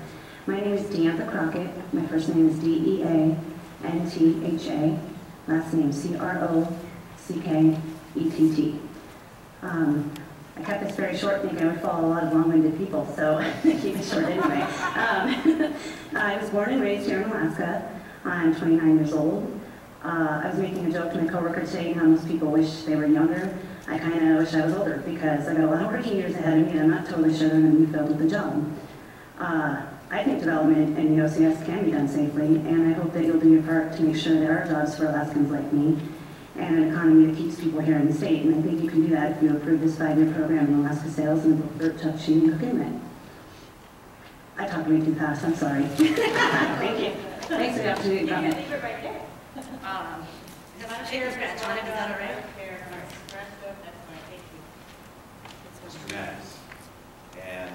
My name is Deantha Crockett. My first name is D-E-A-N-T-H-A. Last name C-R-O-C-K-E-T-T. I kept this very short thinking I would follow a lot of long-winded people, so keep it short anyway. I was born and raised here in Alaska. I'm 29 years old. I was making a joke to my coworker today how most people wish they were younger. I kind of wish I was older because I got a lot of working years ahead of me and I'm not totally sure that I'm going to be filled with the job. I think development in the OCS can be done safely, and I hope that you'll do your part to make sure there are jobs for Alaskans like me and an economy that keeps people here in the state. And I think you can do that if you approve this 5-year program in Alaska sales and the Chuck Sheen and Cook Inlet. I talked way too fast, I'm sorry. Thank you. Thanks for the opportunity to comment. Leave it right there. Chair's got John, is that all right? Mr. Max. And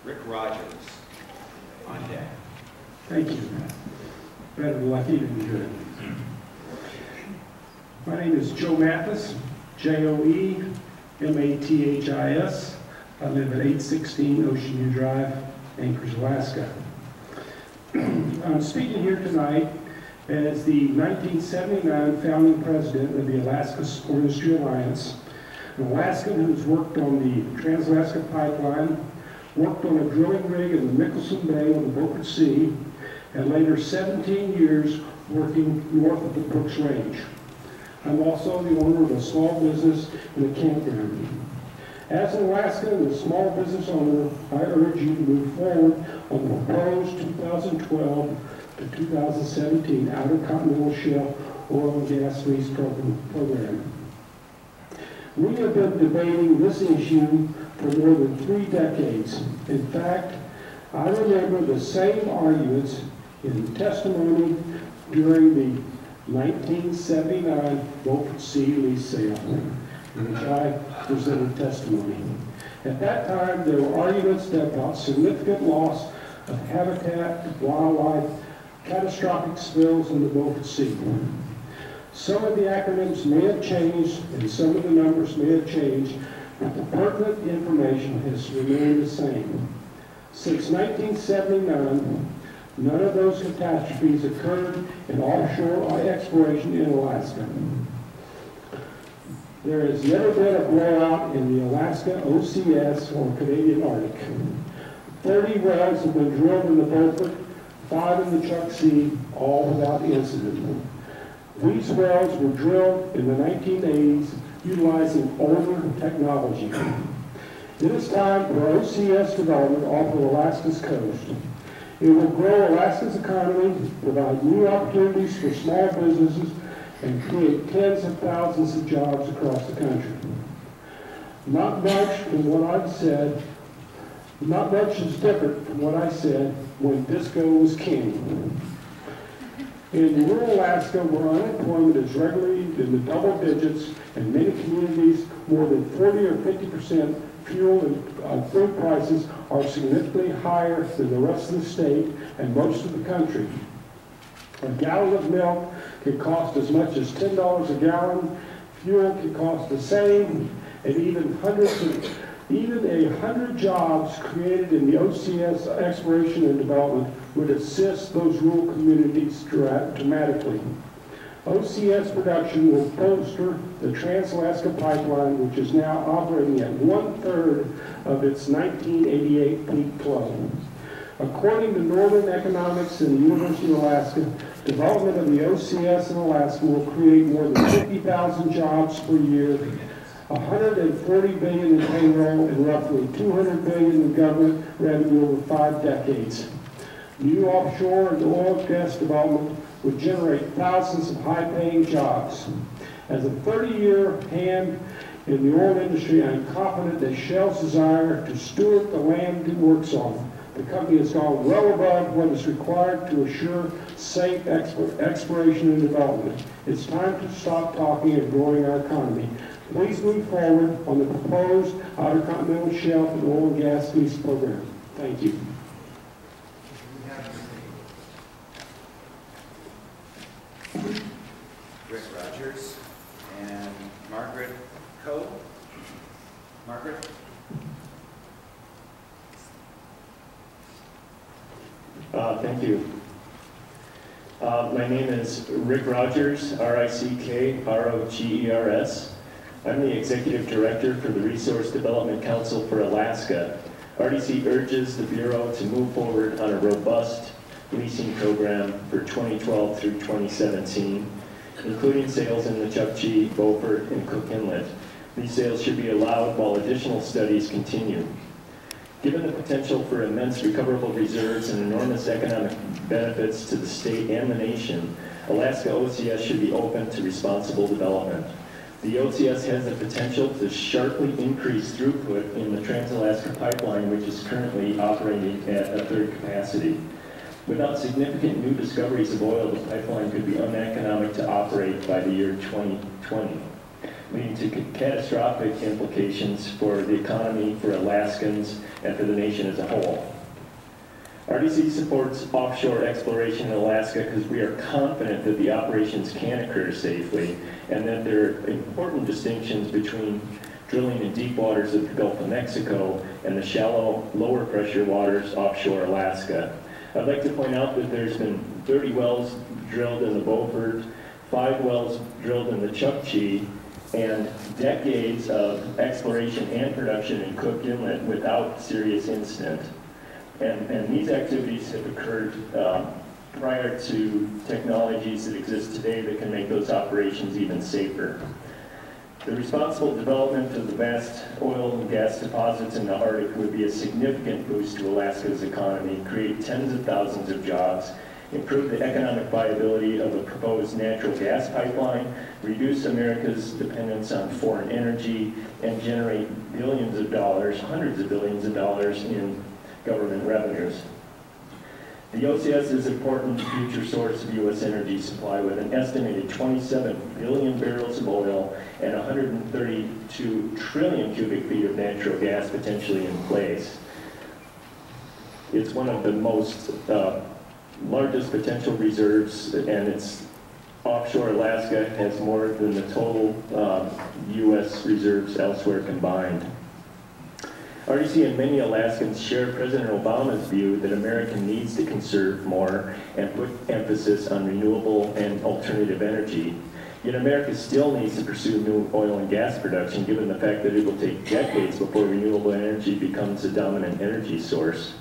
Rick Rogers on deck. Thank you. Rather lucky to be here. My name is Joe Mathis, J-O-E-M-A-T-H-I-S. I live at 816 Ocean View Drive, Anchorage, Alaska. I'm speaking here tonight as the 1979 founding president of the Alaska Forestry Alliance, an Alaskan who's worked on the Trans-Alaska Pipeline, worked on a drilling rig in the Mickelson Bay on the Beaufort Sea, and later 17 years working north of the Brooks Range. I'm also the owner of a small business in a campground. As an Alaskan and a small business owner, I urge you to move forward on the proposed 2012 to 2017 Outer Continental Shelf Oil and Gas Lease Program. We have been debating this issue for more than 3 decades. In fact, I remember the same arguments in testimony during the 1979 Beaufort Sea lease sale, in which I presented testimony. At that time, there were arguments about significant loss of habitat, wildlife, catastrophic spills in the Beaufort Sea. Some of the acronyms may have changed and some of the numbers may have changed, but the pertinent information has remained the same. Since 1979, none of those catastrophes occurred in offshore exploration in Alaska. There has never been a blowout in the Alaska OCS or Canadian Arctic. 30 wells have been drilled in the Beaufort, 5 in the Chuck Sea, all without incident. These wells were drilled in the 1980s utilizing older technology. It is time for OCS development off of Alaska's coast. It will grow Alaska's economy, provide new opportunities for small businesses, and create tens of thousands of jobs across the country. Not much from what I've said, not much is different from what I said when disco was king. In rural Alaska, where unemployment is regularly in the double digits, and many communities, more than 40 or 50%, fuel and food prices are significantly higher than the rest of the state and most of the country. A gallon of milk can cost as much as $10 a gallon, fuel can cost the same, and even 100 jobs created in the OCS exploration and development would assist those rural communities dramatically. OCS production will bolster the Trans-Alaska Pipeline, which is now operating at 1/3 of its 1988 peak flow. According to Northern Economics and the University of Alaska, development of the OCS in Alaska will create more than 50,000 jobs per year, $140 billion in payroll, and roughly $200 billion in government revenue over 5 decades. New offshore and oil and gas development would generate thousands of high-paying jobs. As a 30-year hand in the oil industry, I am confident that Shell's desire to steward the land it works on. The company has gone well above what is required to assure safe exploration and development. It's time to stop talking and growing our economy. Please move forward on the proposed Outer Continental Shelf and Oil and Gas Lease Program. Thank you. Rick Rogers and Margaret Coe. Margaret? Thank you. My name is Rick Rogers, R-I-C-K-R-O-G-E-R-S. I'm the Executive Director for the Resource Development Council for Alaska. RDC urges the Bureau to move forward on a robust leasing program for 2012 through 2017, including sales in the Chukchi, Beaufort, and Cook Inlet. These sales should be allowed while additional studies continue. Given the potential for immense recoverable reserves and enormous economic benefits to the state and the nation, Alaska OCS should be open to responsible development. The OCS has the potential to sharply increase throughput in the Trans-Alaska Pipeline, which is currently operating at a third capacity. Without significant new discoveries of oil, the pipeline could be uneconomic to operate by the year 2020. Leading to catastrophic implications for the economy, for Alaskans, and for the nation as a whole. RDC supports offshore exploration in Alaska because we are confident that the operations can occur safely and that there are important distinctions between drilling in deep waters of the Gulf of Mexico and the shallow, lower pressure waters offshore Alaska. I'd like to point out that there's been 30 wells drilled in the Beaufort, 5 wells drilled in the Chukchi, and decades of exploration and production in Cook Inlet without serious incident. And these activities have occurred prior to technologies that exist today that can make those operations even safer. The responsible development of the vast oil and gas deposits in the Arctic would be a significant boost to Alaska's economy, create tens of thousands of jobs, improve the economic viability of a proposed natural gas pipeline, reduce America's dependence on foreign energy, and generate billions of dollars, hundreds of billions of dollars in government revenues. The OCS is an important future source of U.S. energy supply with an estimated 27 billion barrels of oil and 132 trillion cubic feet of natural gas potentially in place. It's one of the most largest potential reserves, and it's offshore Alaska has more than the total U.S. reserves elsewhere combined. RDC and many Alaskans share President Obama's view that America needs to conserve more and put emphasis on renewable and alternative energy. Yet America still needs to pursue new oil and gas production, given the fact that it will take decades before renewable energy becomes a dominant energy source.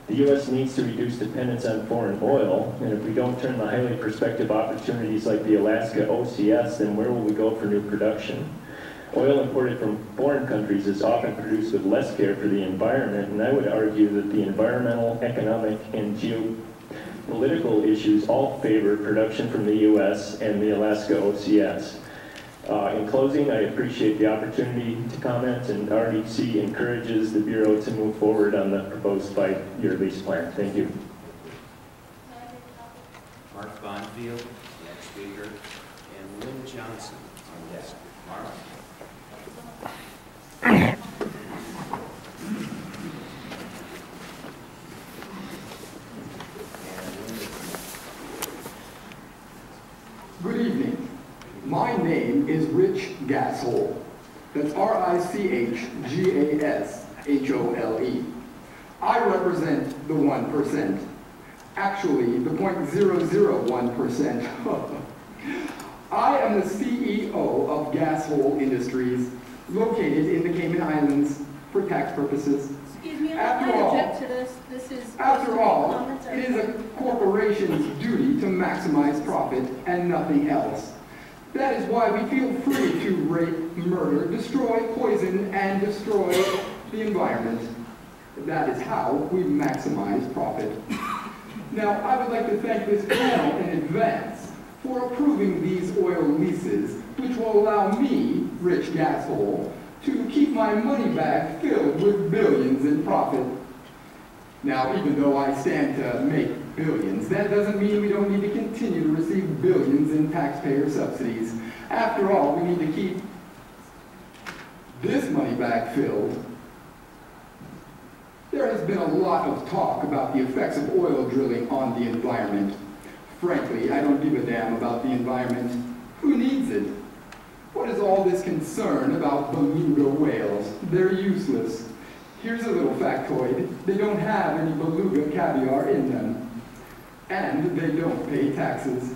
The U.S. needs to reduce dependence on foreign oil, and if we don't turn the highly prospective opportunities like the Alaska OCS, then where will we go for new production? Oil imported from foreign countries is often produced with less care for the environment, and I would argue that the environmental, economic, and geopolitical issues all favor production from the U.S. and the Alaska OCS. In closing, I appreciate the opportunity to comment, and RDC encourages the Bureau to move forward on the proposed 5-year lease plan. Thank you. Mark Bonfield, next speaker, and Lynn Johnson on desk. Mark. Good evening. My name is Rich Gasshole. That's R-I-C-H-G-A-S-H-O-L-E. I represent the 1%. Actually, the 0.001%. I am the CEO of Gasshole Industries, located in the Cayman Islands for tax purposes. Excuse me, I After all, object to this. This is. After all, it is a corporation's duty to maximize profit and nothing else. That is why we feel free to rape, murder, destroy, poison, and destroy the environment. That is how we maximize profit. Now, I would like to thank this panel in advance for approving these oil leases, which will allow me, Rich Gasshole, to keep my money bag filled with billions in profit. Now, even though I stand to make billions, that doesn't mean we don't need to continue to receive billions in taxpayer subsidies. After all, we need to keep this money bag filled. There has been a lot of talk about the effects of oil drilling on the environment. Frankly, I don't give a damn about the environment. Who needs it? What is all this concern about beluga whales? They're useless. Here's a little factoid. They don't have any beluga caviar in them. And they don't pay taxes.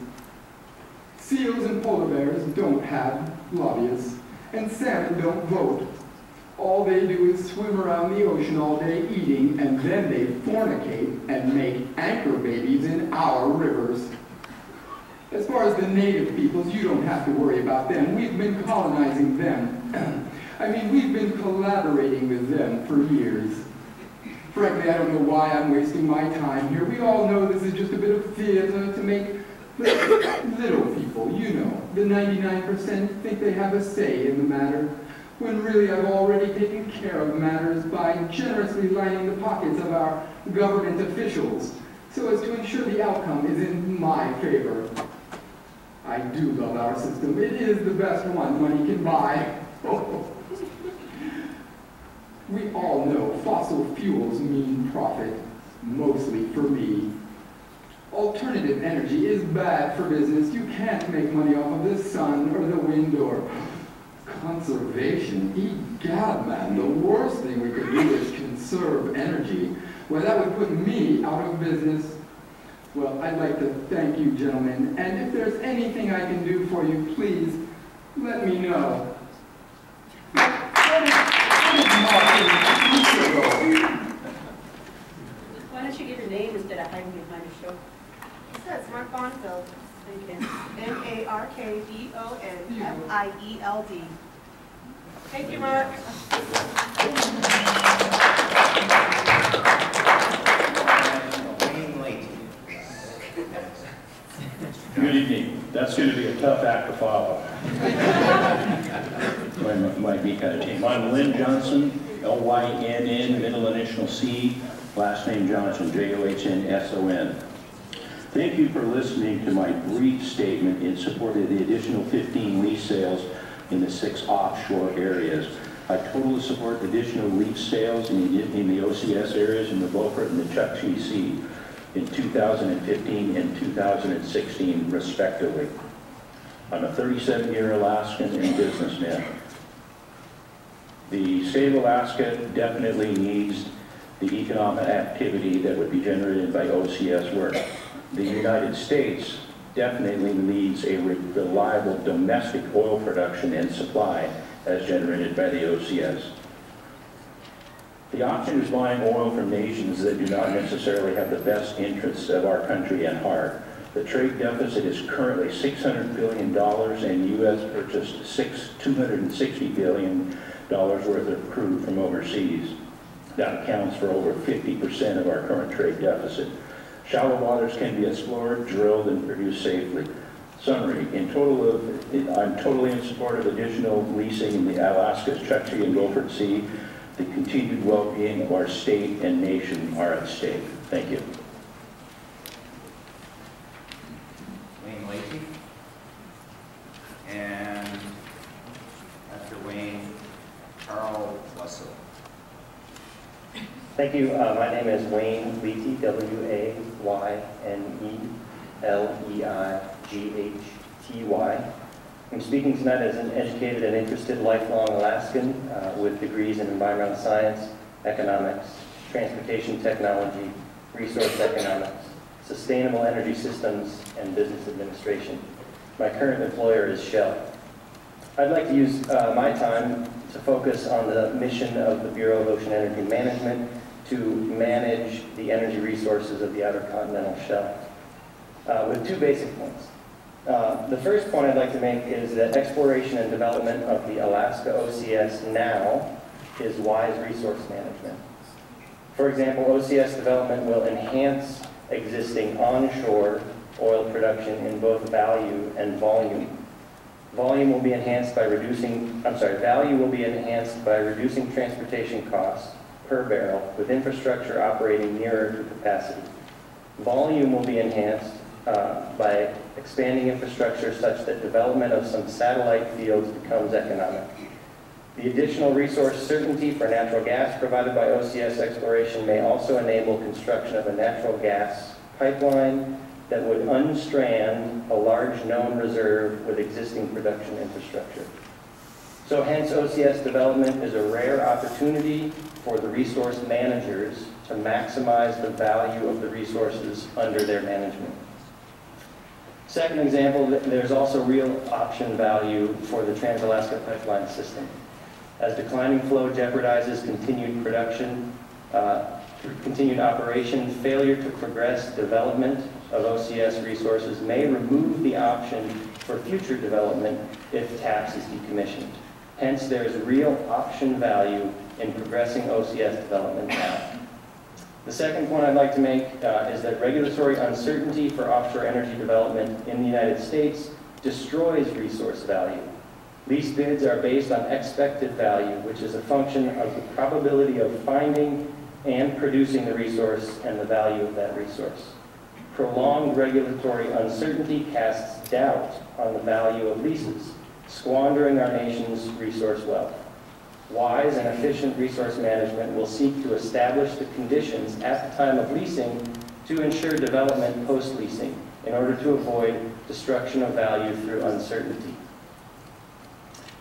Seals and polar bears don't have lobbyists. And salmon don't vote. All they do is swim around the ocean all day eating, and then they fornicate and make anchor babies in our rivers. As far as the native peoples, you don't have to worry about them. We've been colonizing them. I mean, we've been collaborating with them for years. Frankly, I don't know why I'm wasting my time here. We all know this is just a bit of theater to make the little people, you know, the 99% think they have a say in the matter, when really I've already taken care of matters by generously lining the pockets of our government officials so as to ensure the outcome is in my favor. I do love our system. It is the best one money can buy. We all know fossil fuels mean profit, mostly for me. Alternative energy is bad for business. You can't make money off of the sun or the wind or conservation. Egad, man, the worst thing we could do is conserve energy. Well, that would put me out of business. Well, I'd like to thank you, gentlemen, and if there's anything I can do for you, please let me know. Why don't you give your name instead of hiding behind your show? It says Mark Bonfield. M-A-R-K-B-O-N-F-I-E-L-D. Thank you, Mark. Good evening. That's going to be a tough act to follow. Might be kind of team. I'm Lynn Johnson, L-Y-N-N, middle initial C, last name Johnson, J-O-H-N-S-O-N. Thank you for listening to my brief statement in support of the additional 15 lease sales in the 6 offshore areas. I totally support additional lease sales in the OCS areas in the Beaufort and the Chukchi Sea in 2015 and 2016, respectively. I'm a 37-year Alaskan and businessman. The state of Alaska definitely needs the economic activity that would be generated by OCS work. The United States definitely needs a reliable domestic oil production and supply as generated by the OCS. The option is buying oil from nations that do not necessarily have the best interests of our country at heart. The trade deficit is currently $600 billion, and U.S. purchased $260 billion worth of crude from overseas. That accounts for over 50% of our current trade deficit. Shallow waters can be explored, drilled, and produced safely. Summary, I'm totally in support of additional leasing in the Alaska's Chukchi and Beaufort Sea. The continued well-being of our state and nation are at stake. Thank you. Wayne Leakey. And after Wayne, Carl Wessel. Thank you. My name is Wayne Leakey, W-A-Y-N-E-L-E-I-G-H-T-Y. I'm speaking tonight as an educated and interested lifelong Alaskan with degrees in environmental science, economics, transportation technology, resource economics, sustainable energy systems, and business administration. My current employer is Shell. I'd like to use my time to focus on the mission of the Bureau of Ocean Energy Management to manage the energy resources of the Outer Continental Shelf with 2 basic points. The first point I'd like to make is that exploration and development of the Alaska OCS now is wise resource management. For example, OCS development will enhance existing onshore oil production in both value and volume. Value will be enhanced by reducing transportation costs per barrel with infrastructure operating nearer to capacity. Volume will be enhanced by expanding infrastructure such that development of some satellite fields becomes economic. The additional resource certainty for natural gas provided by OCS exploration may also enable construction of a natural gas pipeline that would unstrand a large known reserve with existing production infrastructure. So hence OCS development is a rare opportunity for the resource managers to maximize the value of the resources under their management. Second example, there's also real option value for the Trans-Alaska Pipeline system. As declining flow jeopardizes continued production, continued operation, failure to progress development of OCS resources may remove the option for future development if TAPS is decommissioned. Hence, there is real option value in progressing OCS development now. The second point I'd like to make is that regulatory uncertainty for offshore energy development in the United States destroys resource value. Lease bids are based on expected value, which is a function of the probability of finding and producing the resource and the value of that resource. Prolonged regulatory uncertainty casts doubt on the value of leases, squandering our nation's resource wealth. Wise and efficient resource management will seek to establish the conditions at the time of leasing to ensure development post-leasing in order to avoid destruction of value through uncertainty.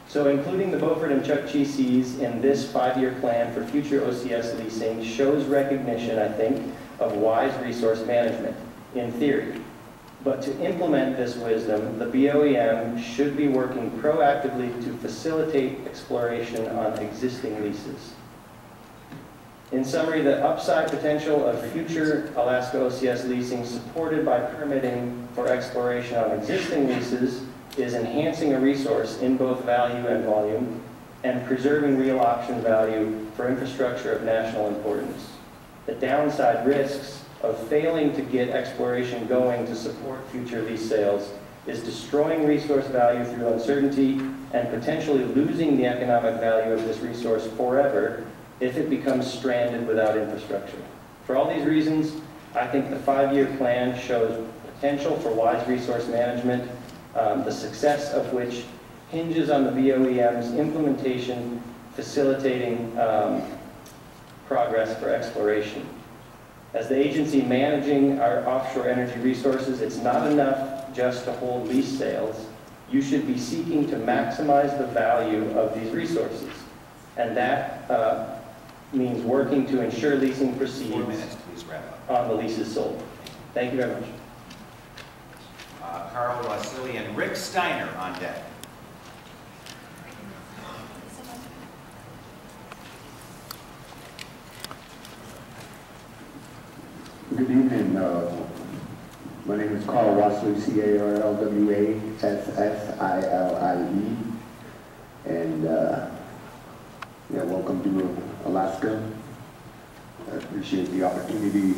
So including the Beaufort and Chukchi Seas in this 5-year plan for future OCS leasing shows recognition, I think, of wise resource management, in theory. But to implement this wisdom, the BOEM should be working proactively to facilitate exploration on existing leases. In summary, the upside potential of future Alaska OCS leasing supported by permitting for exploration on existing leases is enhancing a resource in both value and volume and preserving real option value for infrastructure of national importance. The downside risks of failing to get exploration going to support future lease sales is destroying resource value through uncertainty and potentially losing the economic value of this resource forever if it becomes stranded without infrastructure. For all these reasons, I think the 5-year plan shows potential for wise resource management, the success of which hinges on the BOEM's implementation, facilitating progress for exploration. As the agency managing our offshore energy resources, it's not enough just to hold lease sales. You should be seeking to maximize the value of these resources. And that means working to ensure leasing proceeds 4 minutes, please wrap up. on the leases sold. Thank you very much. Carl Wasili and Rick Steiner on deck. Good evening. My name is Carl Wasili, C-A-R-L-W-A-S-S-I-L-I-E. And yeah, welcome to Alaska. I appreciate the opportunity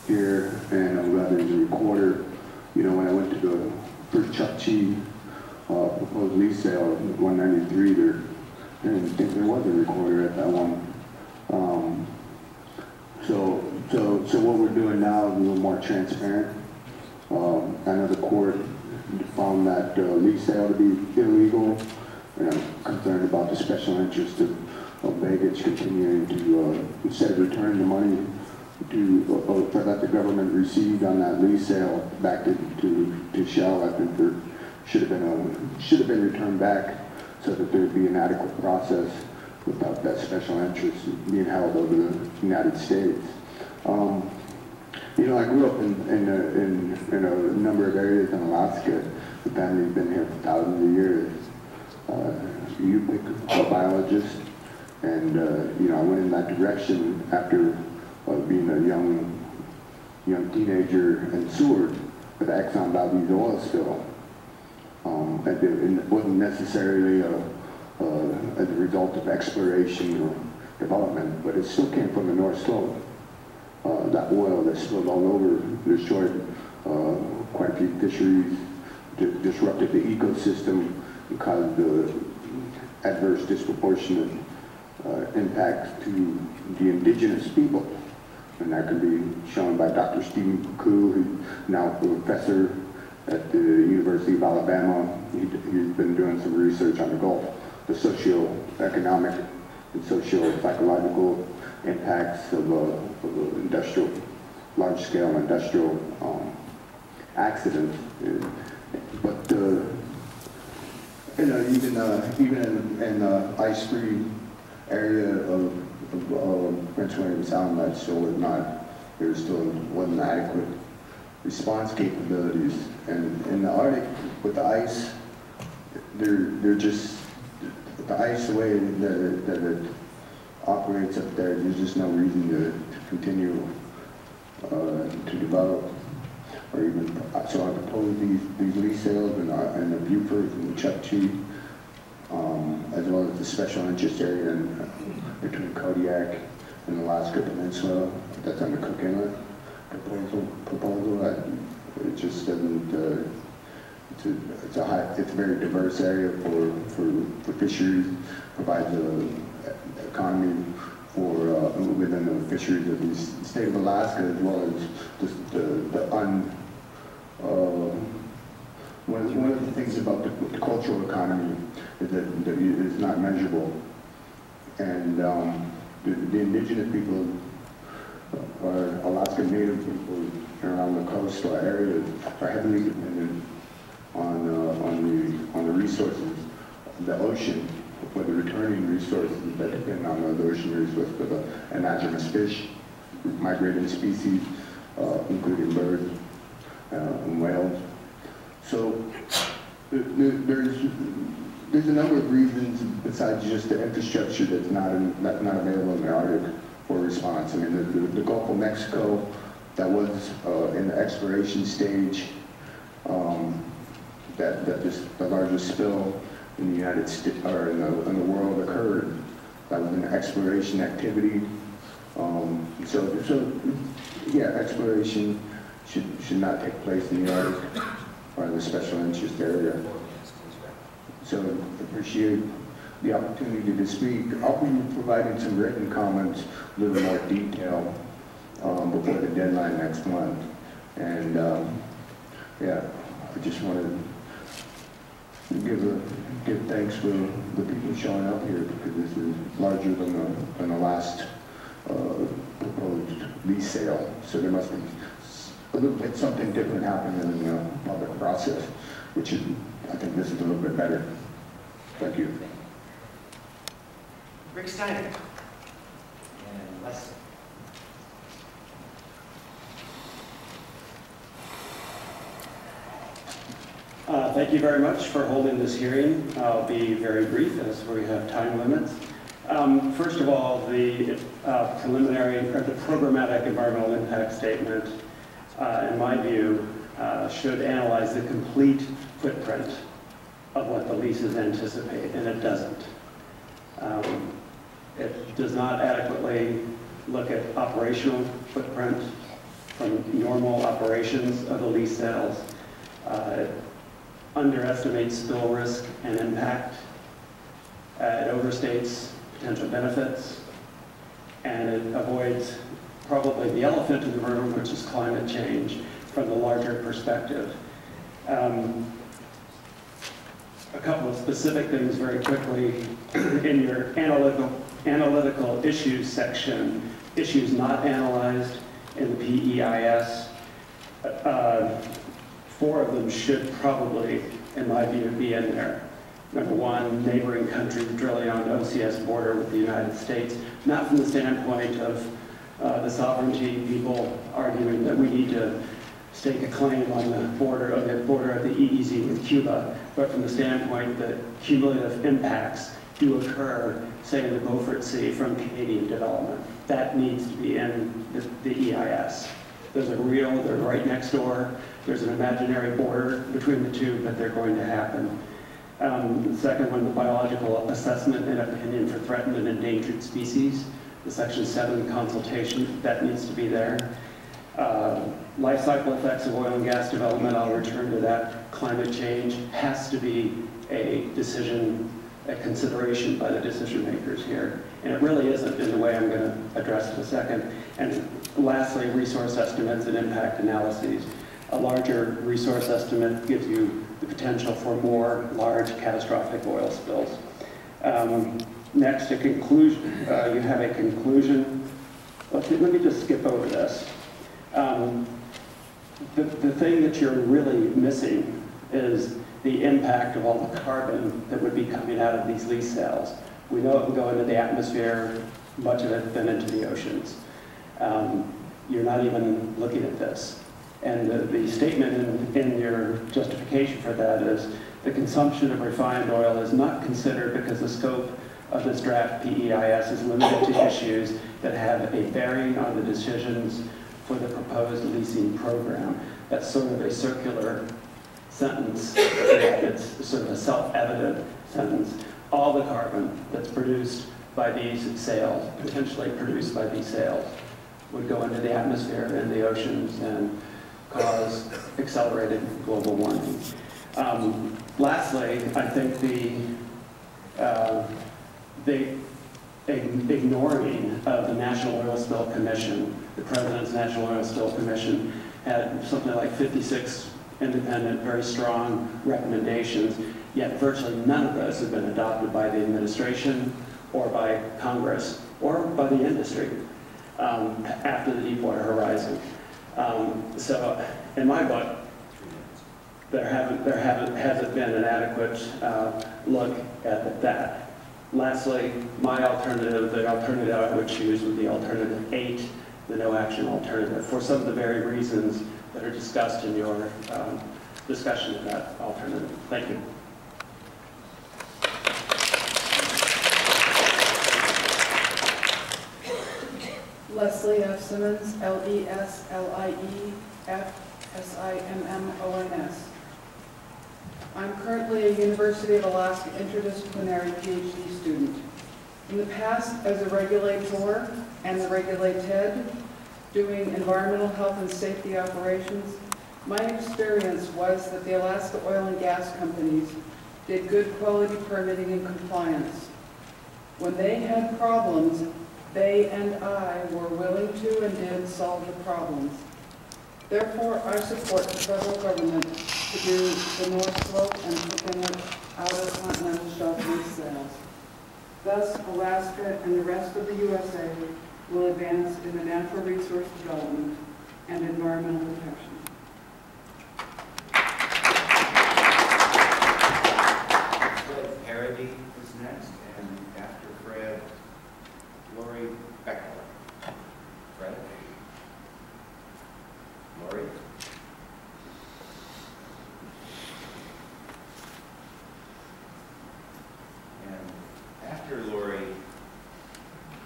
here, and I'm glad there's a recorder. You know, when I went to the first Chukchi proposed lease sale in 193, I didn't think there was a recorder at that one. So what we're doing now is a little more transparent. I know the court found that lease sale to be illegal, and I'm concerned about the special interest of baggage continuing to, instead of returning the money that the government received on that lease sale back to Shell, I think there should have been returned back so that there would be an adequate process without that special interest being held over the United States. You know, I grew up in a number of areas in Alaska. The family's been here for thousands of years. You pick a biologist, and you know, I went in that direction after being a young teenager in Seward with the Exxon Valdez oil spill. And it wasn't necessarily as a result of exploration or development, but it still came from the North Slope. That oil that spilled all over destroyed quite a few fisheries, disrupted the ecosystem, and caused adverse disproportionate impacts to the indigenous people. And that can be shown by Dr. Stephen Puku, who's now a professor at the University of Alabama. He's been doing some research on the Gulf, the socio-economic and socio-psychological impacts of large-scale industrial accidents. But even in the ice-free area of Prince William Sound, that still was not, there still wasn't adequate response capabilities. And in the Arctic, with the ice, they're just, the ice, the way that it operates up there, there's just no reason to continue to develop. Or even, so I propose these lease sales in the Beaufort and Chukchi, as well as the special interest area between Kodiak and the Alaska Peninsula, that's on the Cook Inlet proposal. It just doesn't, it's a very diverse area for fisheries, provides an economy for within the fisheries of the state of Alaska, as well as one of the things about the cultural economy is that it's not measurable, and the indigenous people, or Alaska Native people around the coastal areas, are heavily dependent on the resources of the ocean, for the returning resources that depend on those ocean resources, for the anadromous fish, migrating species, including birds and whales. So there's a number of reasons besides just the infrastructure that's not available in the Arctic for response. I mean, the Gulf of Mexico, that was in the exploration stage, the largest spill in the United States, or in the world occurred. That was an exploration activity. So yeah, exploration should not take place in the Arctic or in the special interest area. So I appreciate the opportunity to speak. I'll be providing some written comments, a little more detail before the deadline next month. And yeah, I just want to give thanks for the people showing up here, because this is larger than the last proposed lease sale. So there must be a little bit something different happening in the public process, which is, I think this is a little bit better. Thank you. Rick Steiner. And Les. Thank you very much for holding this hearing. I'll be very brief as we have time limits. First of all, the preliminary, or the programmatic environmental impact statement, in my view, should analyze the complete footprint of what the leases anticipate, and it doesn't. It does not adequately look at operational footprint from normal operations of the lease sales. It underestimates spill risk and impact. It overstates potential benefits, and it avoids probably the elephant in the room, which is climate change, from the larger perspective. A couple of specific things very quickly. In your analytical issues section, issues not analyzed in the PEIS, 4 of them should probably, in my view, be in there. Number 1, neighboring countries drilling on OCS border with the United States, not from the standpoint of the sovereignty people arguing that we need to stake a claim on the border of the EEZ with Cuba, but from the standpoint that cumulative impacts do occur, say, in the Beaufort Sea from Canadian development. That needs to be in the EIS. Those are real, they're right next door. There's an imaginary border between the two, but they're going to happen. The second one, the biological assessment and opinion for threatened and endangered species. The Section 7 consultation, that needs to be there. Life cycle effects of oil and gas development, I'll return to that. Climate change has to be a decision, a consideration by the decision makers here. And it really isn't in the way I'm going to address in a second. And lastly, resource estimates and impact analyses. A larger resource estimate gives you the potential for more large catastrophic oil spills. Next, a conclusion. You have a conclusion. Let me just skip over this. The thing that you're really missing is the impact of all the carbon that would be coming out of these lease sales. We know it will go into the atmosphere, much of it then into the oceans. You're not even looking at this. And the statement in your justification for that is the consumption of refined oil is not considered because the scope of this draft PEIS is limited to issues that have a bearing on the decisions for the proposed leasing program. That's sort of a circular sentence. It's sort of a self-evident sentence. All the carbon that's produced by these sales, potentially produced by these sales, would go into the atmosphere and the oceans and cause accelerated global warming. Lastly, I think the ignoring of the National Oil Spill Commission, the President's National Oil Spill Commission, had something like 56 independent, very strong recommendations, yet virtually none of those have been adopted by the administration or by Congress or by the industry after the Deepwater Horizon. So in my book, there hasn't been an adequate look at that. Lastly, my alternative, the alternative I would choose would be alternative 8, the no action alternative, for some of the very reasons that are discussed in your discussion of that alternative. Thank you. Leslie F. Simmons, L-E-S-L-I-E-F-S-I-M-M-O-N-S. I'm currently a University of Alaska interdisciplinary PhD student. In the past, as a regulator and the regulated, doing environmental health and safety operations, my experience was that the Alaska oil and gas companies did good quality permitting and compliance. When they had problems, they and I were willing to and did solve the problems. Therefore, I support the federal government to do the North Slope and Cook Inlet Outer Continental Shelf lease sales. Thus, Alaska and the rest of the USA will advance in the natural resource development and environmental protection. Fred Parody is next, and after Fred, Lori Beckler. Fred? Lori? And after Lori,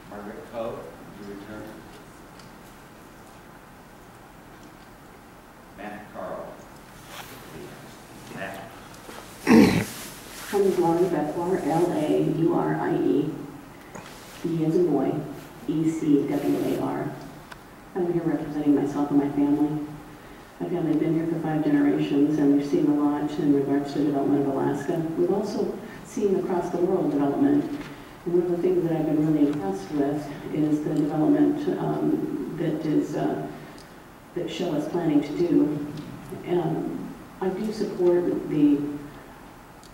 Margaret Coe, would you return? Matt Carl. Matt. I'm Lori Beckler, L-A-U-R-I-E, B as in boy, E-C-W-A-R. I'm here representing myself and my family. My family has been here for 5 generations, and we've seen a lot in regards to the development of Alaska. We've also seen across the world development, and one of the things that I've been really impressed with is the development that Shell is planning to do. I do support the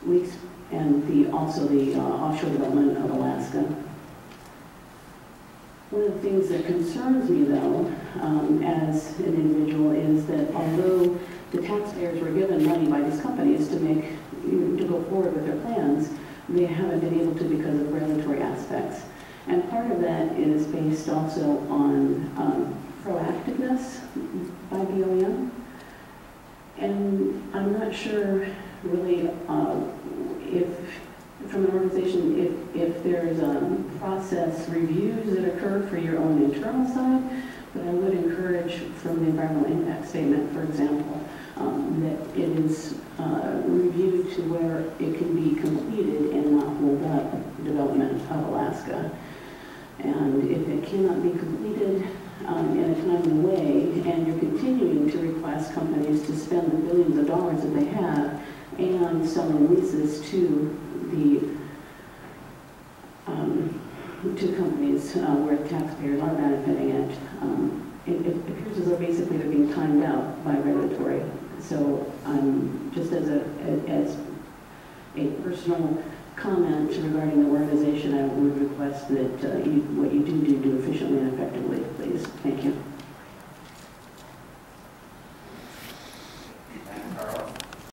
lease and also the offshore development of Alaska. One of the things that concerns me, though, as an individual, is that although the taxpayers were given money by these companies to go forward with their plans, they haven't been able to because of regulatory aspects. And part of that is based also on proactiveness by BOEM. And I'm not sure really if, from an organization, if there's process reviews that occur for your own internal side, but I would encourage from the environmental impact statement, for example, that it is reviewed to where it can be completed and not hold up development of Alaska. And if it cannot be completed in a timely way, and you're continuing to request companies to spend the billions of dollars that they have and selling leases to companies where the taxpayers are benefiting it appears as though basically they're being timed out by regulatory. So just as a personal comment regarding the organization, I would request that what you do efficiently and effectively, please. Thank you.